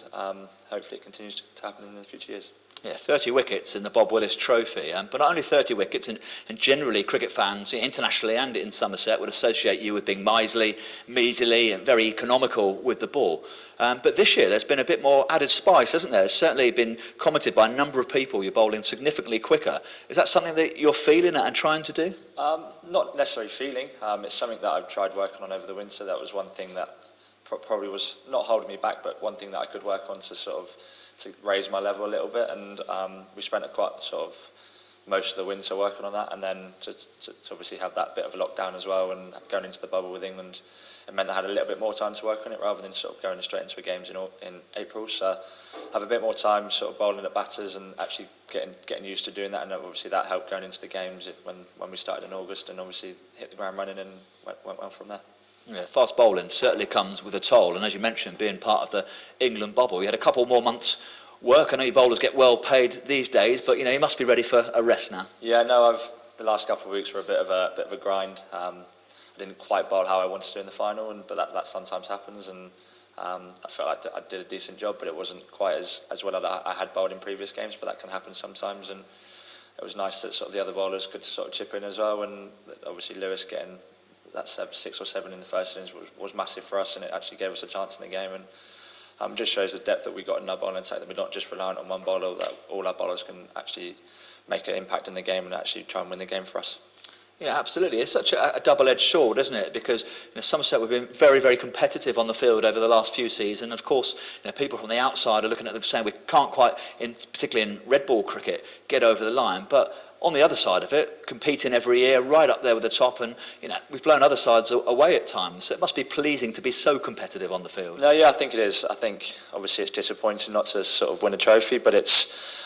hopefully it continues to happen in the future years.
Yeah, 30 wickets in the Bob Willis Trophy, but not only 30 wickets, and generally cricket fans internationally and in Somerset would associate you with being miserly, measly and very economical with the ball. But this year there's been a bit more added spice, hasn't there? It's certainly been commented by a number of people you're bowling significantly quicker. Is that something that you're feeling and trying to do?
Not necessarily feeling. It's something that I've tried working on over the winter. That was one thing that probably was not holding me back, but one thing that I could work on to raise my level a little bit, and we spent most of the winter working on that, and then to obviously have that bit of a lockdown as well, and going into the bubble with England, it meant I had a little bit more time to work on it rather than going straight into the games in April. So have a bit more time bowling at batters and actually getting used to doing that, and obviously that helped going into the games when we started in August, and obviously hit the ground running and went well from there.
Yeah, fast bowling certainly comes with a toll, and as you mentioned, being part of the England bubble, you had a couple more months work. I know you bowlers get well paid these days, but you must be ready for a rest now.
Yeah, no, the last couple of weeks were a bit of a grind. I didn't quite bowl how I wanted to in the final, but that sometimes happens, and I felt like I did a decent job, but it wasn't quite as well as I had bowled in previous games, but that can happen sometimes, and it was nice that the other bowlers could chip in as well, and obviously Lewis getting that 6 or 7 in the first innings was massive for us, and it actually gave us a chance in the game, and just shows the depth that we got in our bowling attack, that we're not just reliant on one bowler, that all our bowlers can actually make an impact in the game and actually try and win the game for us.
Yeah, absolutely. It's such a double-edged sword, isn't it? Because Somerset, we've been very, very competitive on the field over the last few seasons. And of course, people from the outside are looking at them saying we can't quite, particularly in red ball cricket, get over the line. But on the other side of it, competing every year, right up there with the top, and we've blown other sides away at times. So it must be pleasing to be so competitive on the field.
No, yeah, I think it is. I think obviously it's disappointing not to win a trophy, but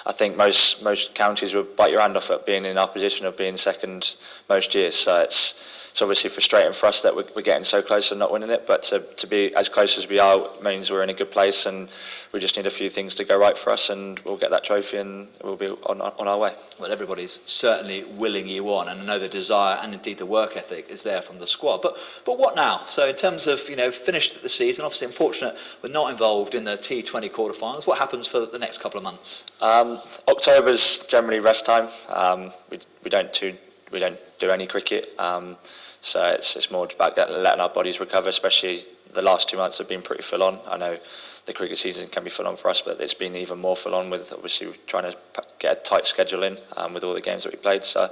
I think most counties would bite your hand off at being in our position of being second most years. So it's obviously frustrating for us that we're getting so close and not winning it, but to be as close as we are means we're in a good place, and we just need a few things to go right for us, and we'll get that trophy and we'll be on our way.
Well, everybody's certainly willing you on, and I know the desire and indeed the work ethic is there from the squad. But what now? So in terms of finished the season, obviously unfortunate we're not involved in the T20 quarterfinals. What happens for the next couple of months?
October's generally rest time. We don't do any cricket. So it's more about letting our bodies recover, especially the last 2 months have been pretty full on. I know the cricket season can be full on for us, but it's been even more full on with obviously trying to get a tight schedule in with all the games that we played. So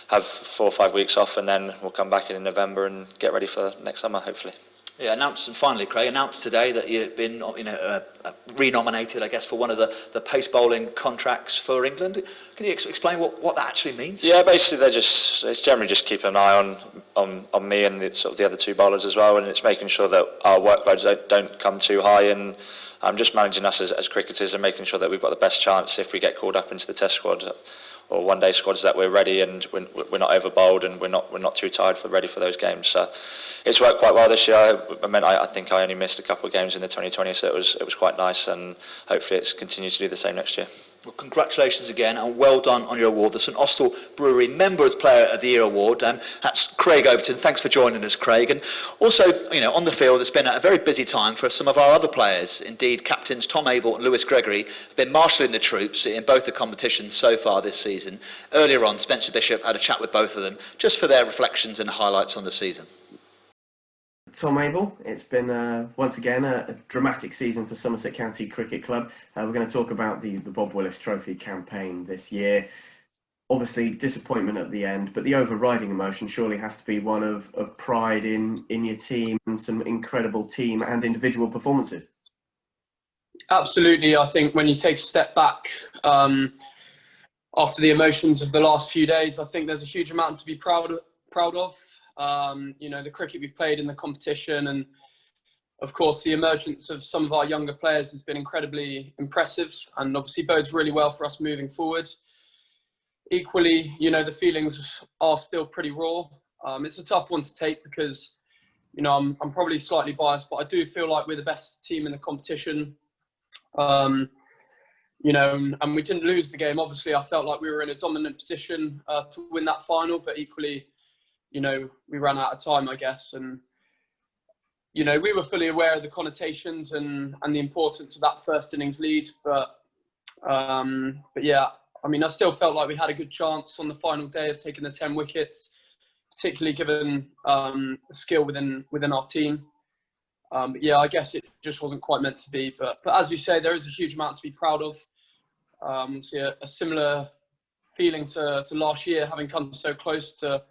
have 4 or 5 weeks off, and then we'll come back in November and get ready for next summer, hopefully.
Yeah, and finally, Craig, announced today that you've been re-nominated, I guess, for one of the pace bowling contracts for England. Can you explain what that actually means?
Yeah, basically it's generally just keeping an eye on me and the other 2 bowlers as well, and it's making sure that our workloads don't come too high, and just managing us as cricketers and making sure that we've got the best chance if we get called up into the test squad or one-day squads, that we're ready and we're not over bowled and we're not too tired ready for those games. So it's worked quite well this year. I think I only missed a couple of games in the 2020, so it was quite nice, and hopefully it's continues to do the same next year.
Well, congratulations again, and well done on your award, the St Austell Brewery Members Player of the Year award. That's Craig Overton. Thanks for joining us, Craig. And also, on the field, it's been a very busy time for some of our other players. Indeed, captains Tom Abel and Lewis Gregory have been marshalling the troops in both the competitions so far this season. Earlier on, Spencer Bishop had a chat with both of them just for their reflections and highlights on the season.
Tom Abel, it's been once again a dramatic season for Somerset County Cricket Club. We're going to talk about the Bob Willis Trophy campaign this year. Obviously disappointment at the end, but the overriding emotion surely has to be one of pride in your team and some incredible team and individual performances.
Absolutely. I think when you take a step back after the emotions of the last few days, I think there's a huge amount to be proud of. The cricket we've played in the competition, and of course the emergence of some of our younger players has been incredibly impressive, and obviously bodes really well for us moving forward. Equally, the feelings are still pretty raw. It's a tough one to take because, I'm probably slightly biased, but I do feel like we're the best team in the competition. And we didn't lose the game. Obviously, I felt like we were in a dominant position to win that final, but equally, we ran out of time, I guess. And we were fully aware of the connotations and the importance of that first innings lead. But yeah, I mean, I still felt like we had a good chance on the final day of taking the 10 wickets, particularly given the skill within our team. But yeah, I guess it just wasn't quite meant to be. But as you say, there is a huge amount to be proud of. See a similar feeling to last year, having come so close to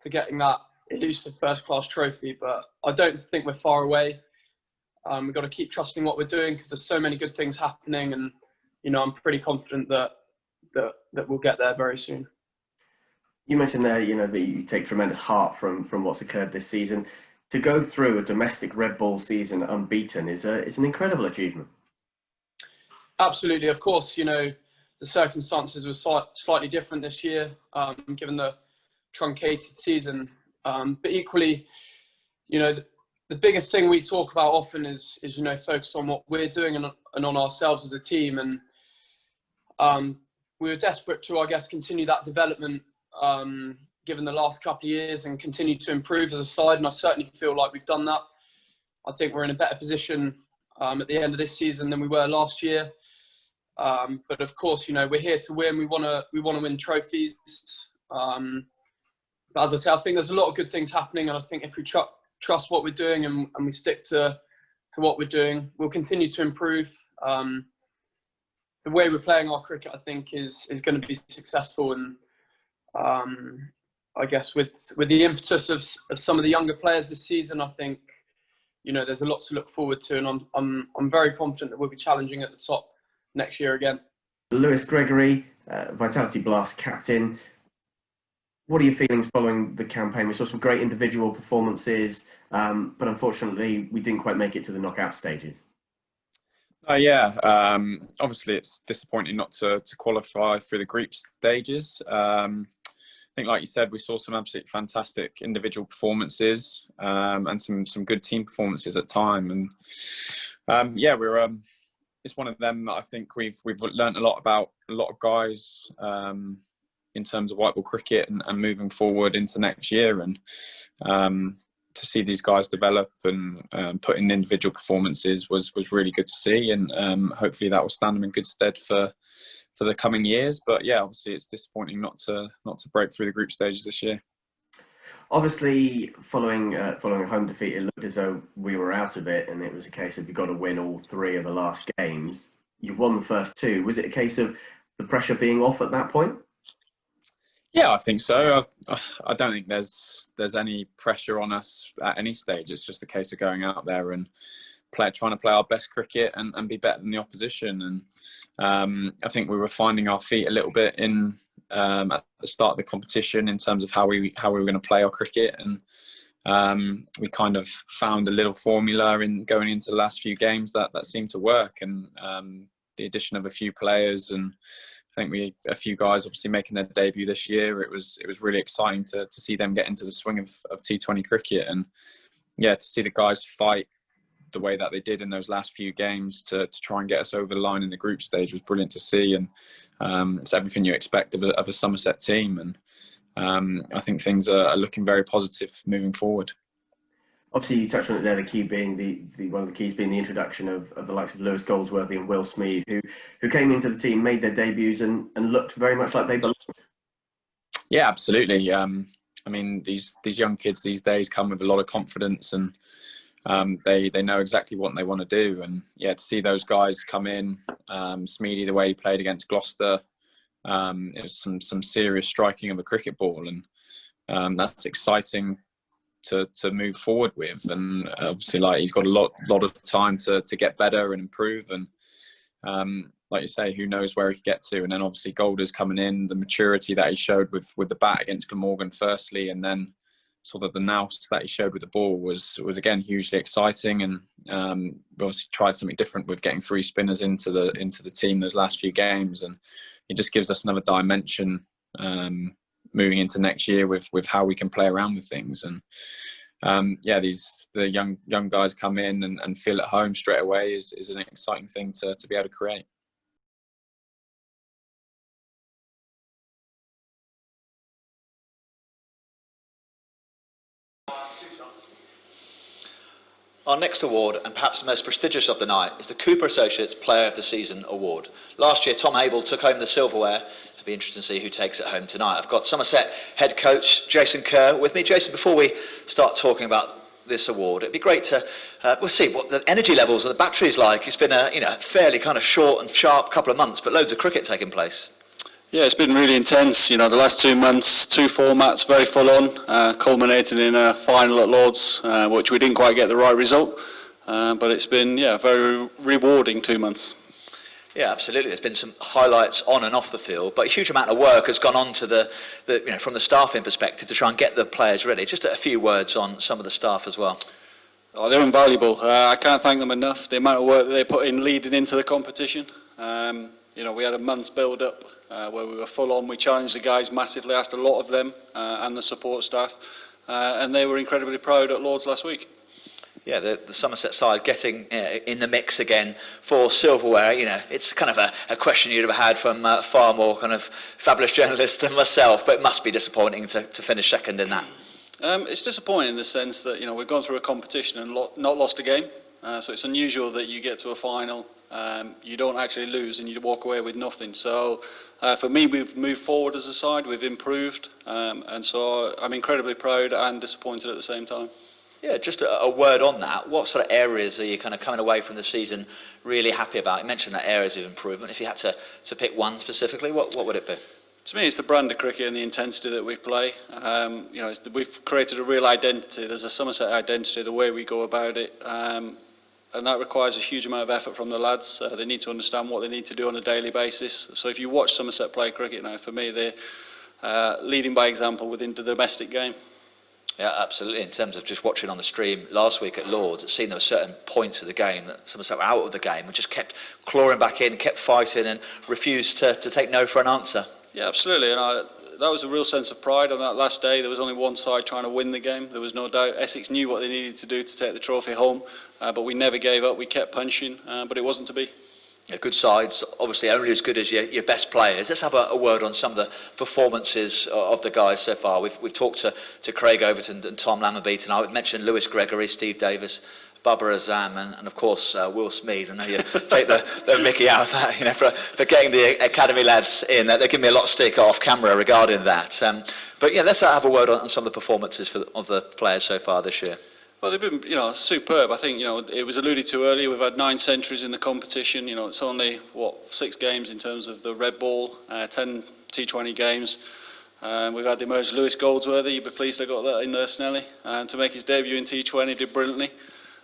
getting that elusive first-class trophy. But I don't think we're far away. We've got to keep trusting what we're doing because there's so many good things happening, and I'm pretty confident that we'll get there very soon.
You mentioned there, that you take tremendous heart from what's occurred this season. To go through a domestic red ball season unbeaten is an incredible achievement.
Absolutely, of course. The circumstances were slightly different this year, given the truncated season. But equally, the biggest thing we talk about often is focused on what we're doing and on ourselves as a team. And we were desperate to, I guess, continue that development, given the last couple of years, and continue to improve as a side. And I certainly feel like we've done that. I think we're in a better position at the end of this season than we were last year. But of course, we're here to win. We want to win trophies. But as I say, I think there's a lot of good things happening, and I think if we trust what we're doing and we stick to what we're doing, we'll continue to improve. The way we're playing our cricket, I think, is going to be successful. And I guess with the impetus of some of the younger players this season, I think there's a lot to look forward to, and I'm very confident that we'll be challenging at the top next year again.
Lewis Gregory, Vitality Blast captain. What are your feelings following the campaign? We saw some great individual performances, but unfortunately we didn't quite make it to the knockout stages.
Obviously it's disappointing not to qualify through the group stages. I think, like you said, we saw some absolutely fantastic individual performances and some good team performances at time. And we're it's one of them that I think we've learnt a lot about a lot of guys in terms of white ball cricket and moving forward into next year. And to see these guys develop and put in individual performances was really good to see, and hopefully that will stand them in good stead for the coming years. But yeah, obviously it's disappointing not to break through the group stages this year.
Obviously, following a home defeat, it looked as though we were out of it, and it was a case of you've got to win all 3 of the last games. You won the first 2. Was it a case of the pressure being off at that point?
Yeah, I think so. I don't think there's any pressure on us at any stage. It's just a case of going out there and trying to play our best cricket and be better than the opposition. And I think we were finding our feet a little bit at the start of the competition in terms of how we were going to play our cricket, and we kind of found a little formula in going into the last few games that seemed to work. And the addition of a few players, and I think a few guys obviously making their debut this year. It was really exciting to see them get into the swing of T20 cricket, and to see the guys fight the way that they did in those last few games to try and get us over the line in the group stage was brilliant to see. And it's everything you expect of a Somerset team, and I think things are looking very positive moving forward.
Obviously, you touched on it there. The key being one of the keys being the introduction of the likes of Lewis Goldsworthy and Will Smeed, who came into the team, made their debuts, and looked very much like they belonged.
Yeah, absolutely. I mean, these young kids these days come with a lot of confidence, and they know exactly what they want to do. And to see those guys come in, Smeedy, the way he played against Gloucester, it was some serious striking of a cricket ball, and that's exciting to move forward with. And obviously, he's got a lot of time to get better and improve. And like you say, who knows where he could get to. And then obviously Golder's coming in, the maturity that he showed with the bat against Glamorgan firstly, and then sort of the nous that he showed with the ball was again hugely exciting. And we obviously tried something different with getting 3 spinners into the team those last few games, and it just gives us another dimension moving into next year with how we can play around with things. And the young guys come in and feel at home straight away is an exciting thing to be able to create.
Our next award, and perhaps the most prestigious of the night, is the Cooper Associates Player of the Season Award. Last year, Tom Abel took home the silverware. It'll be interesting to see who takes it home tonight. I've got Somerset head coach Jason Kerr with me. Jason, before we start talking about this award, it'd be great to we'll see what the energy levels of the battery's like. It's been a fairly kind of short and sharp couple of months, but loads of cricket taking place.
Yeah, it's been really intense. The last 2 months, 2 formats, very full on, culminating in a final at Lords, which we didn't quite get the right result. But it's been, very rewarding 2 months.
Yeah, absolutely. There's been some highlights on and off the field, but a huge amount of work has gone on to from the staffing perspective to try and get the players ready. Just a few words on some of the staff as well.
Oh, they're invaluable. I can't thank them enough. The amount of work that they put in leading into the competition. We had a month's build-up where we were full on. We challenged the guys massively, asked a lot of them and the support staff, and they were incredibly proud at Lords last week.
Yeah, the Somerset side getting in the mix again for silverware. It's kind of a question you'd have had from far more kind of fabulous journalists than myself, but it must be disappointing to finish second in that.
It's disappointing in the sense that we've gone through a competition and not lost a game. So it's unusual that you get to a final, you don't actually lose and you walk away with nothing. So for me, we've moved forward as a side, we've improved, and so I'm incredibly proud and disappointed at the same time.
Yeah, just a word on that. What sort of areas are you kind of coming away from the season really happy about? You mentioned that areas of improvement. If you had to pick one specifically, what would it be?
To me, it's the brand of cricket and the intensity that we play. We've created a real identity. There's a Somerset identity, the way we go about it. And that requires a huge amount of effort from the lads. They need to understand what they need to do on a daily basis. So if you watch Somerset play cricket now, for me, they're leading by example within the domestic game.
Yeah, absolutely. In terms of just watching on the stream last week at Lords, it seemed there were certain points of the game that Somerset were out of the game and just kept clawing back in, kept fighting and refused to take no for an answer.
Yeah, absolutely. And that was a real sense of pride on that last day. There was only one side trying to win the game. There was no doubt. Essex knew what they needed to do to take the trophy home, but we never gave up. We kept punching, but it wasn't to be.
Yeah, good sides, obviously only as good as your best players. Let's have a word on some of the performances of the guys so far. We've talked to Craig Overton and Tom Lammerby tonight. We've mentioned Lewis Gregory, Steve Davis, Bubba Azam and of course Will Smead. I know you take the mickey out of that, for getting the academy lads in. They give me a lot of stick off camera regarding that. But yeah, let's have a word on some of the performances of the players so far this year.
Well, they've been, superb. I think, it was alluded to earlier. We've had 9 centuries in the competition. It's only 6 games in terms of the red ball, 10 T20 games. We've had the emerged Lewis Goldsworthy. You'd be pleased I got that in there, Snelly, to make his debut in T20. Did brilliantly.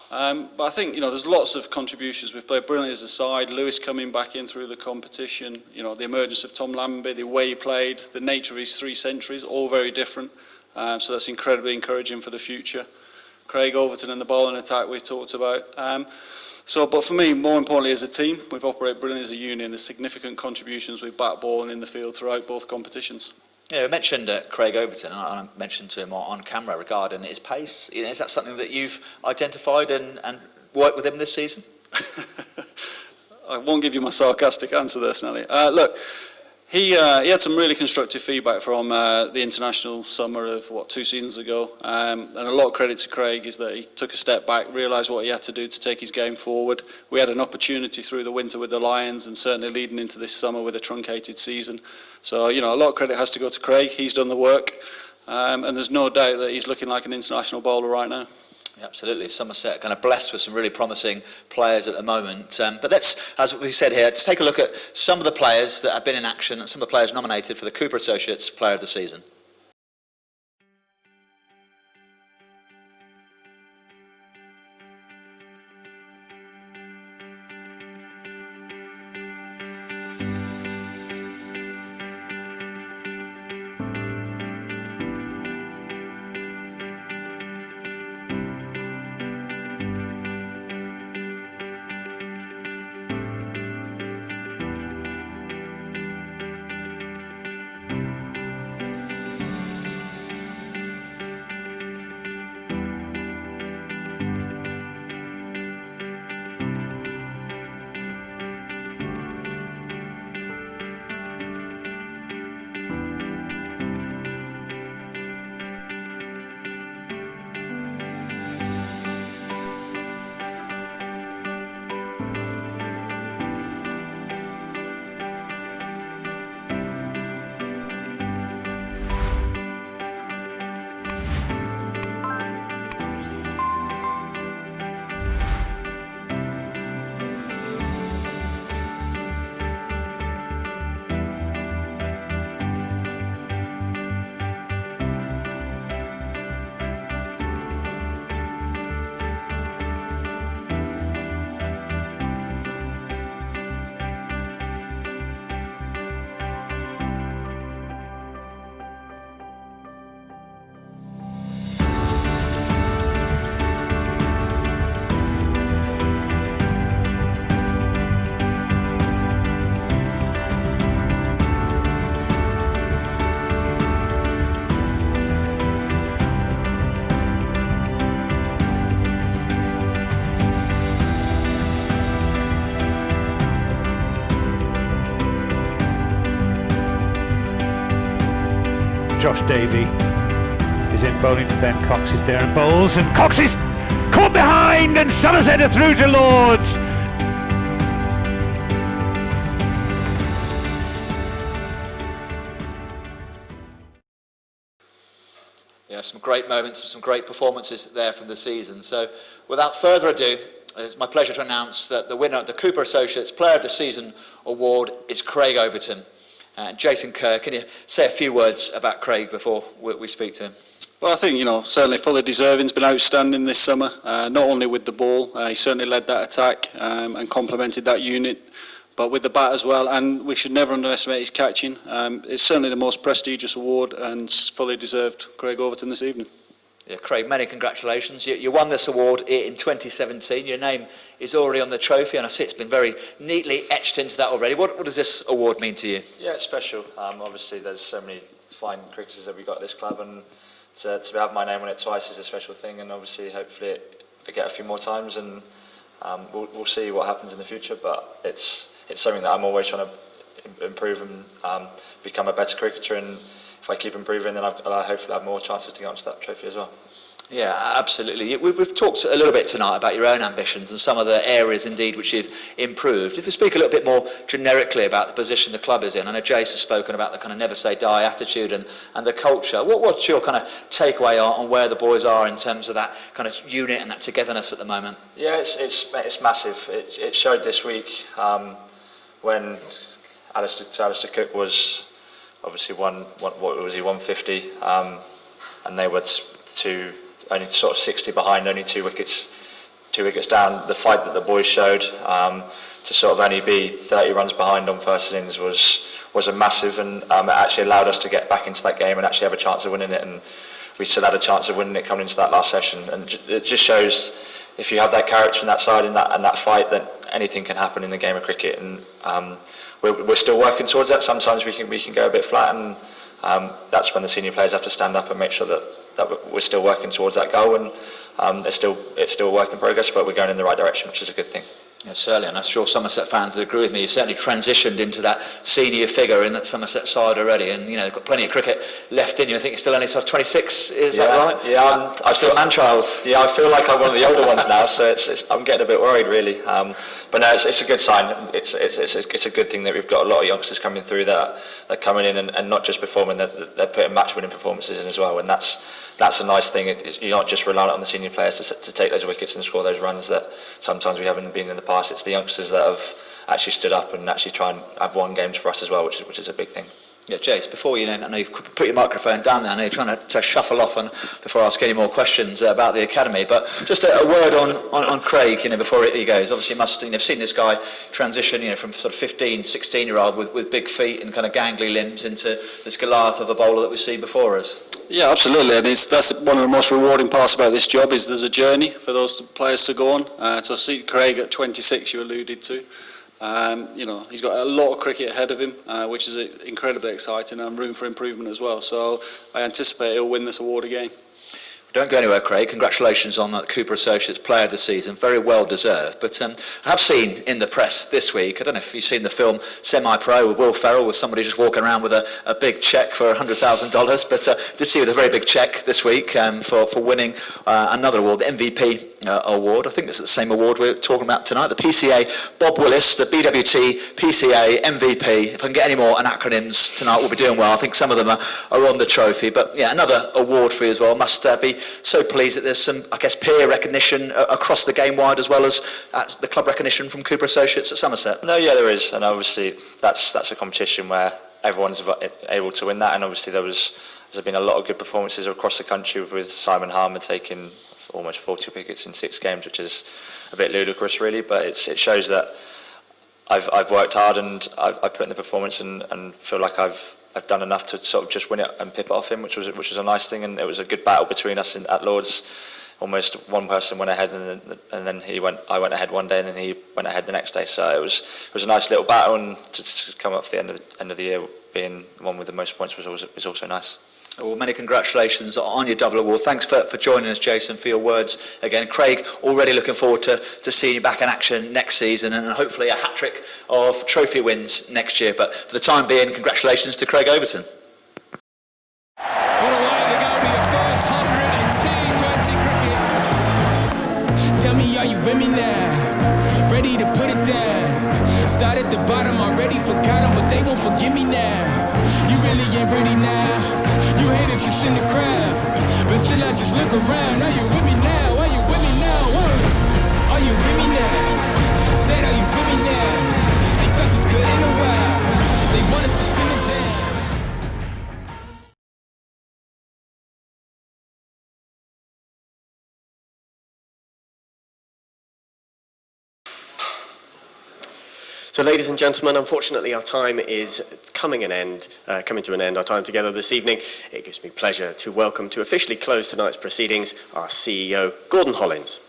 But I think, there's lots of contributions. We've played brilliantly as a side. Lewis coming back in through the competition. The emergence of Tom Lamberby, the way he played, the nature of his 3 centuries, all very different. So that's incredibly encouraging for the future. Craig Overton and the bowling attack we've talked about. But for me, more importantly, as a team, we've operated brilliantly as a union. There's significant contributions with bat ball and in the field throughout both competitions.
Yeah, we mentioned Craig Overton, and I mentioned to him on camera regarding his pace. Is that something that you've identified and worked with him this season?
I won't give you my sarcastic answer there, Snelly. Look, he had some really constructive feedback from the international summer of 2 seasons ago, and a lot of credit to Craig is that he took a step back, realised what he had to do to take his game forward. We had an opportunity through the winter with the Lions and certainly leading into this summer with a truncated season. So, a lot of credit has to go to Craig. He's done the work, and there's no doubt that he's looking like an international bowler right now.
Yeah, absolutely. Somerset kind of blessed with some really promising players at the moment. But let's, as we said here, let's take a look at some of the players that have been in action and some of the players nominated for the Cooper Associates Player of the Season.
Josh Davey is in bowling to Ben Cox, is there and bowls, and Cox is caught behind, and Somerset are through to Lords.
Yeah, some great moments and some great performances there from the season. So without further ado, it's my pleasure to announce that the winner of the Cooper Associates Player of the Season award is Craig Overton. Jason Kerr, can you say a few words about Craig before we speak to him?
Well, I think, certainly fully deserving. He's been outstanding this summer, not only with the ball, he certainly led that attack and complemented that unit, but with the bat as well, and we should never underestimate his catching. It's certainly the most prestigious award and fully deserved Craig Overton this evening.
Yeah, Craig, many congratulations. You won this award in 2017. Your name is already on the trophy, and I see it's been very neatly etched into that already. What does this award mean to you?
Yeah, it's special. Obviously, there's so many fine cricketers that we've got at this club, and to have my name on it twice is a special thing, and obviously, hopefully, I get a few more times, and we'll see what happens in the future, but it's something that I'm always trying to improve and become a better cricketer, and if I keep improving, then I'll hopefully have more chances to get onto that trophy as well.
Yeah, absolutely. We've talked a little bit tonight about your own ambitions and some of the areas indeed which you've improved. If you speak a little bit more generically about the position the club is in, I know Jace has spoken about the kind of never say die attitude and the culture. What's your kind of takeaway on where the boys are in terms of that kind of unit and that togetherness at the moment?
Yeah, it's massive. It showed this week when Alistair Cook was obviously what was he, 150, and they were only sort of 60 behind, only two wickets down. The fight that the boys showed to sort of only be 30 runs behind on first innings was a massive, and it actually allowed us to get back into that game and actually have a chance of winning it, and we still had a chance of winning it coming into that last session, and it just shows if you have that character on that side and that fight, then anything can happen in the game of cricket, and we're still working towards that. Sometimes we can go a bit flat, and that's when the senior players have to stand up and make sure that we're still working towards that goal, and it's still a work in progress, but we're going in the right direction, which is a good thing.
Yeah, certainly, and I'm sure Somerset fans that agree with me. You've certainly transitioned into that senior figure in that Somerset side already, and you've got plenty of cricket left in you. I think you're still only sort of 26, is that right?
Yeah,
I'm still a man-child.
Yeah, I feel like I'm one of the older ones now, so I'm getting a bit worried, really. But no, it's a good sign. It's a good thing that we've got a lot of youngsters coming through that are coming in and not just performing, they're putting match-winning performances in as well, and that's a nice thing. You're not just relying on the senior players to take those wickets and score those runs that sometimes we haven't been in the past. It's the youngsters that have actually stood up and actually try and have won games for us as well, which is a big thing.
Yeah, Jace, before I know you've put your microphone down there, I know you're trying to shuffle off before I ask any more questions about the academy, but just a word on Craig, before he goes. Obviously you must have seen this guy transition, from sort of 15, 16-year-old with big feet and kind of gangly limbs into this Goliath of a bowler that we've seen before us.
Yeah, absolutely, and that's one of the most rewarding parts about this job is there's a journey for those players to go on. To see Craig at 26, you alluded to. He's got a lot of cricket ahead of him, which is incredibly exciting and room for improvement as well. So I anticipate he'll win this award again.
Don't go anywhere, Craig. Congratulations on that Cooper Associates Player of the Season. Very well deserved. But I have seen in the press this week, I don't know if you've seen the film Semi-Pro with Will Ferrell, with somebody just walking around with a big cheque for $100,000. But did see with a very big cheque this week for winning another award, the MVP award. I think it's the same award we're talking about tonight. The PCA Bob Willis, the BWT PCA MVP. If I can get any more acronyms tonight, we'll be doing well. I think some of them are on the trophy. But yeah, another award for you as well. Must be so pleased that there's some, I guess, peer recognition across the game wide as well as the club recognition from Cooper Associates at Somerset.
No, yeah, there is, and obviously that's a competition where everyone's able to win that, and obviously there's been a lot of good performances across the country with Simon Harmer taking almost 40 wickets in 6 games, which is a bit ludicrous really, but it shows that I've worked hard and I've put in the performance and feel like I've done enough to sort of just win it and pip it off him, which was a nice thing, and it was a good battle between us at Lords. Almost one person went ahead and then I went ahead one day and then he went ahead the next day. So it was a nice little battle, and to come up for the end of the year being the one with the most points was also nice.
Well, many congratulations on your double award. Thanks for joining us, Jason, for your words again. Craig, already looking forward to seeing you back in action next season and hopefully a hat-trick of trophy wins next year. But for the time being, congratulations to Craig Overton.
gon' forgive me now? You really ain't ready now. You haters just in the crowd, but till I just look around. Are you with me now? Are you with me now? Are you with me now? Said, are you with me now? Ain't felt this good in a while. They want us to simmer down.
So, ladies and gentlemen, unfortunately our time is coming to an end, our time together this evening. It gives me pleasure to welcome, to officially close tonight's proceedings, our CEO, Gordon Hollins.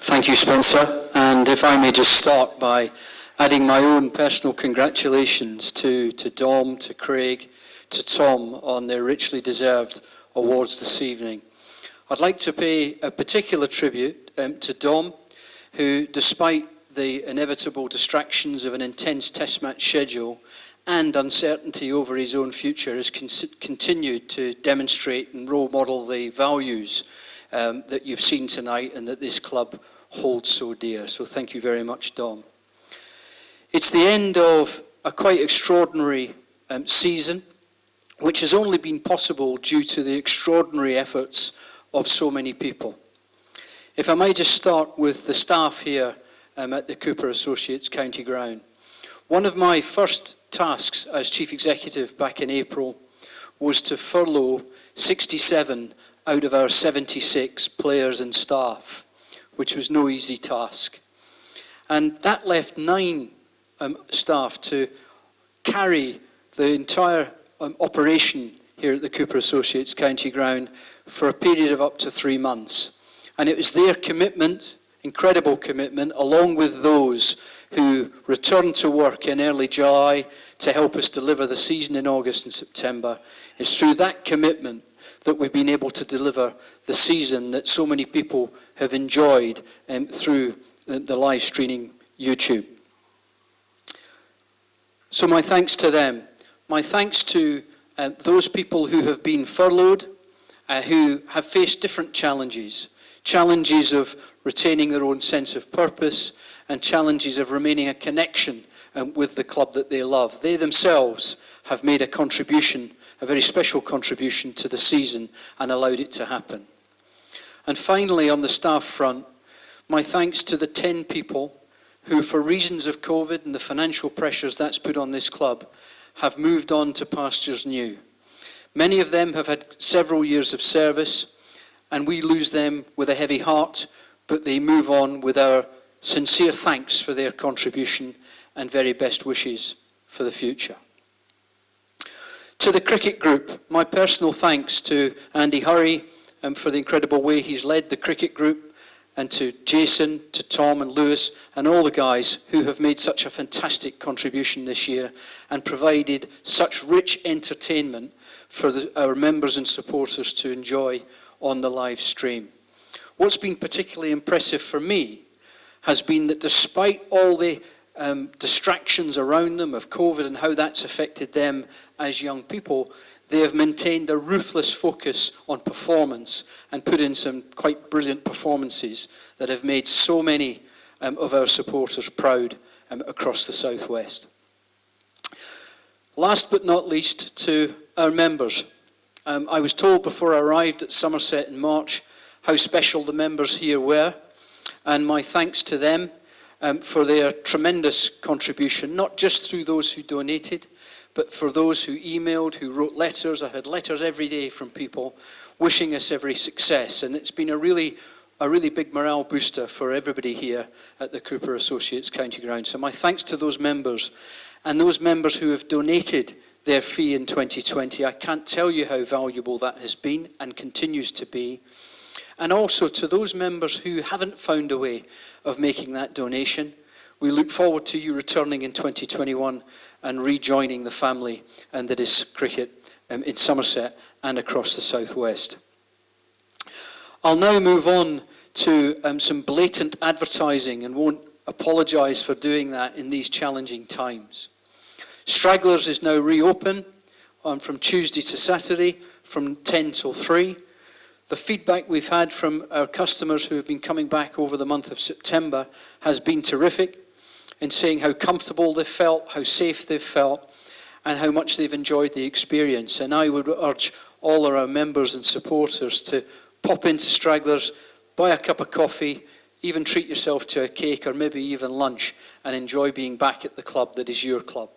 Thank you, Spencer. And if I may just start by adding my own personal congratulations to Dom, to Craig, to Tom on their richly deserved awards this evening. I'd like to pay a particular tribute to Dom, who, despite the inevitable distractions of an intense test match schedule and uncertainty over his own future, has continued to demonstrate and role model the values that you've seen tonight and that this club holds so dear. So thank you very much, Dom. It's the end of a quite extraordinary season, which has only been possible due to the extraordinary efforts of so many people. If I may just start with the staff here at the Cooper Associates County Ground. One of my first tasks as Chief Executive back in April was to furlough 67 out of our 76 players and staff, which was no easy task. And that left 9 staff to carry the entire operation here at the Cooper Associates County Ground for a period of up to 3 months. And it was their commitment, incredible commitment, along with those who returned to work in early July to help us deliver the season in August and September. It's through that commitment that we've been able to deliver the season that so many people have enjoyed through the live streaming YouTube. So my thanks to them. My thanks to those people who have been furloughed, who have faced different challenges. Challenges of retaining their own sense of purpose and challenges of remaining a connection with the club that they love. They themselves have made a contribution, a very special contribution to the season and allowed it to happen. And finally, on the staff front, my thanks to the 10 people who, for reasons of COVID and the financial pressures that's put on this club, have moved on to pastures new. Many of them have had several years of service, and we lose them with a heavy heart, but they move on with our sincere thanks for their contribution and very best wishes for the future. To the cricket group, my personal thanks to Andy Hurry for the incredible way he's led the cricket group, and to Jason, to Tom and Lewis and all the guys who have made such a fantastic contribution this year and provided such rich entertainment for our members and supporters to enjoy on the live stream. What's been particularly impressive for me has been that despite all the distractions around them of COVID and how that's affected them as young people, they have maintained a ruthless focus on performance and put in some quite brilliant performances that have made so many of our supporters proud across the Southwest. Last but not least, to our members. I was told before I arrived at Somerset in March how special the members here were, and my thanks to them for their tremendous contribution, not just through those who donated, but for those who emailed, who wrote letters. I had letters every day from people wishing us every success, and it's been a really big morale booster for everybody here at the Cooper Associates County Ground. So my thanks to those members, and those members who have donated their fee in 2020. I can't tell you how valuable that has been and continues to be. And also to those members who haven't found a way of making that donation. We look forward to you returning in 2021 and rejoining the family and that is cricket in Somerset and across the Southwest. I'll now move on to some blatant advertising and won't apologise for doing that in these challenging times. Stragglers is now reopen from Tuesday to Saturday from 10 till 3. The feedback we've had from our customers who have been coming back over the month of September has been terrific in saying how comfortable they've felt, how safe they've felt, and how much they've enjoyed the experience. And I would urge all of our members and supporters to pop into Stragglers, buy a cup of coffee, even treat yourself to a cake or maybe even lunch, and enjoy being back at the club that is your club.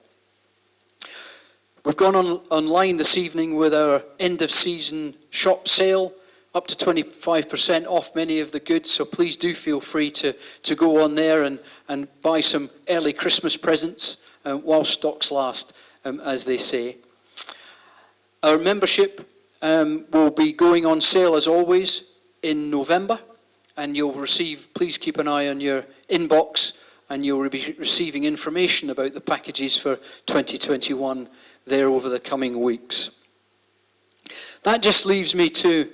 We've gone online this evening with our end-of-season shop sale, up to 25% off many of the goods, so please do feel free to go on there and buy some early Christmas presents while stocks last, as they say. Our membership will be going on sale, as always, in November, and you'll receive, please keep an eye on your inbox, and you'll be receiving information about the packages for 2021 there over the coming weeks. That just leaves me to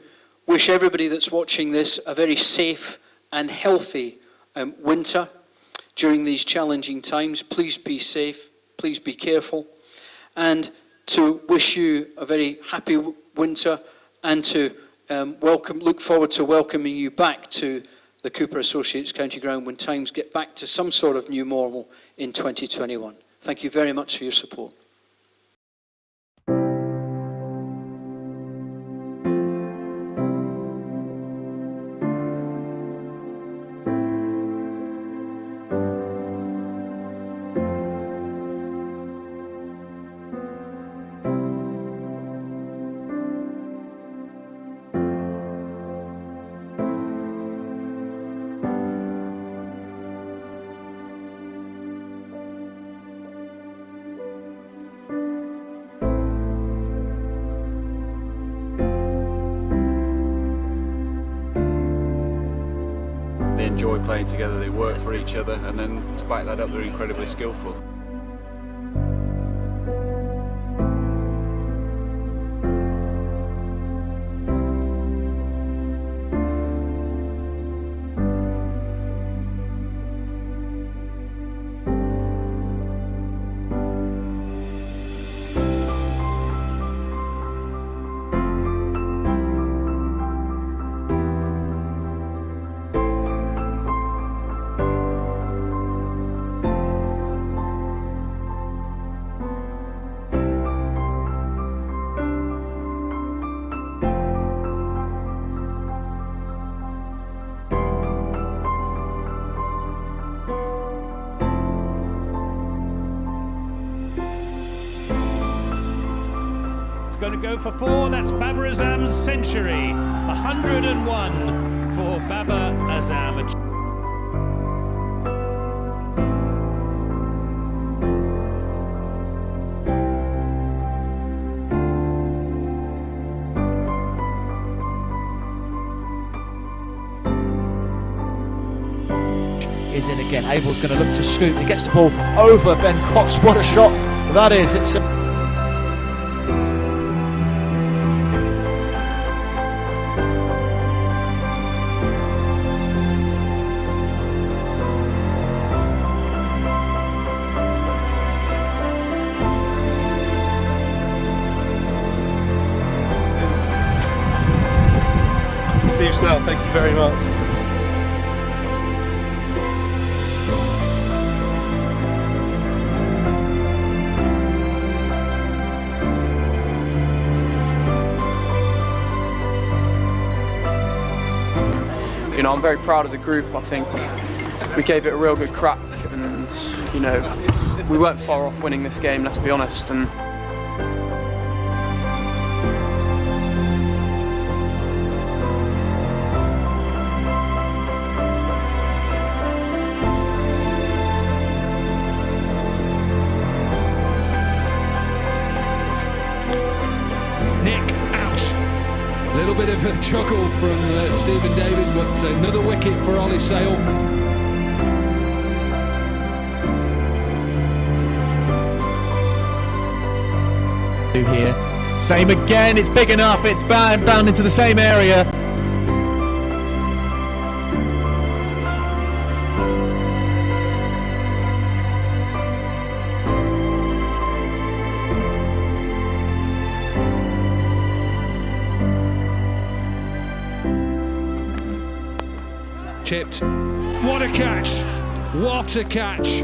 wish everybody that's watching this a very safe and healthy winter during these challenging times. Please be safe, please be careful, and to wish you a very happy winter, and to look forward to welcoming you back to the Cooper Associates County Ground when times get back to some sort of new normal in 2021. Thank you very much for your support.
They enjoy playing together, they work for each other, and then to back that up, they're incredibly skillful.
Going to go for 4, that's Babar Azam's century. 101 for Babar Azam.
Is in again, Abel's going to look to scoop, he gets the ball over Ben Cox, what a shot that is. It's
Steve Snell, thank you very much.
You know, I'm very proud of the group. I think we gave it a real good crack, and you know, we weren't far off winning this game, let's be honest. And
Nick out. A little bit of a chuckle from Stephen Davies, but another wicket for Ollie Sale.
here. Same again, it's big enough, it's bound into the same area.
Chipped. What a catch! What a catch!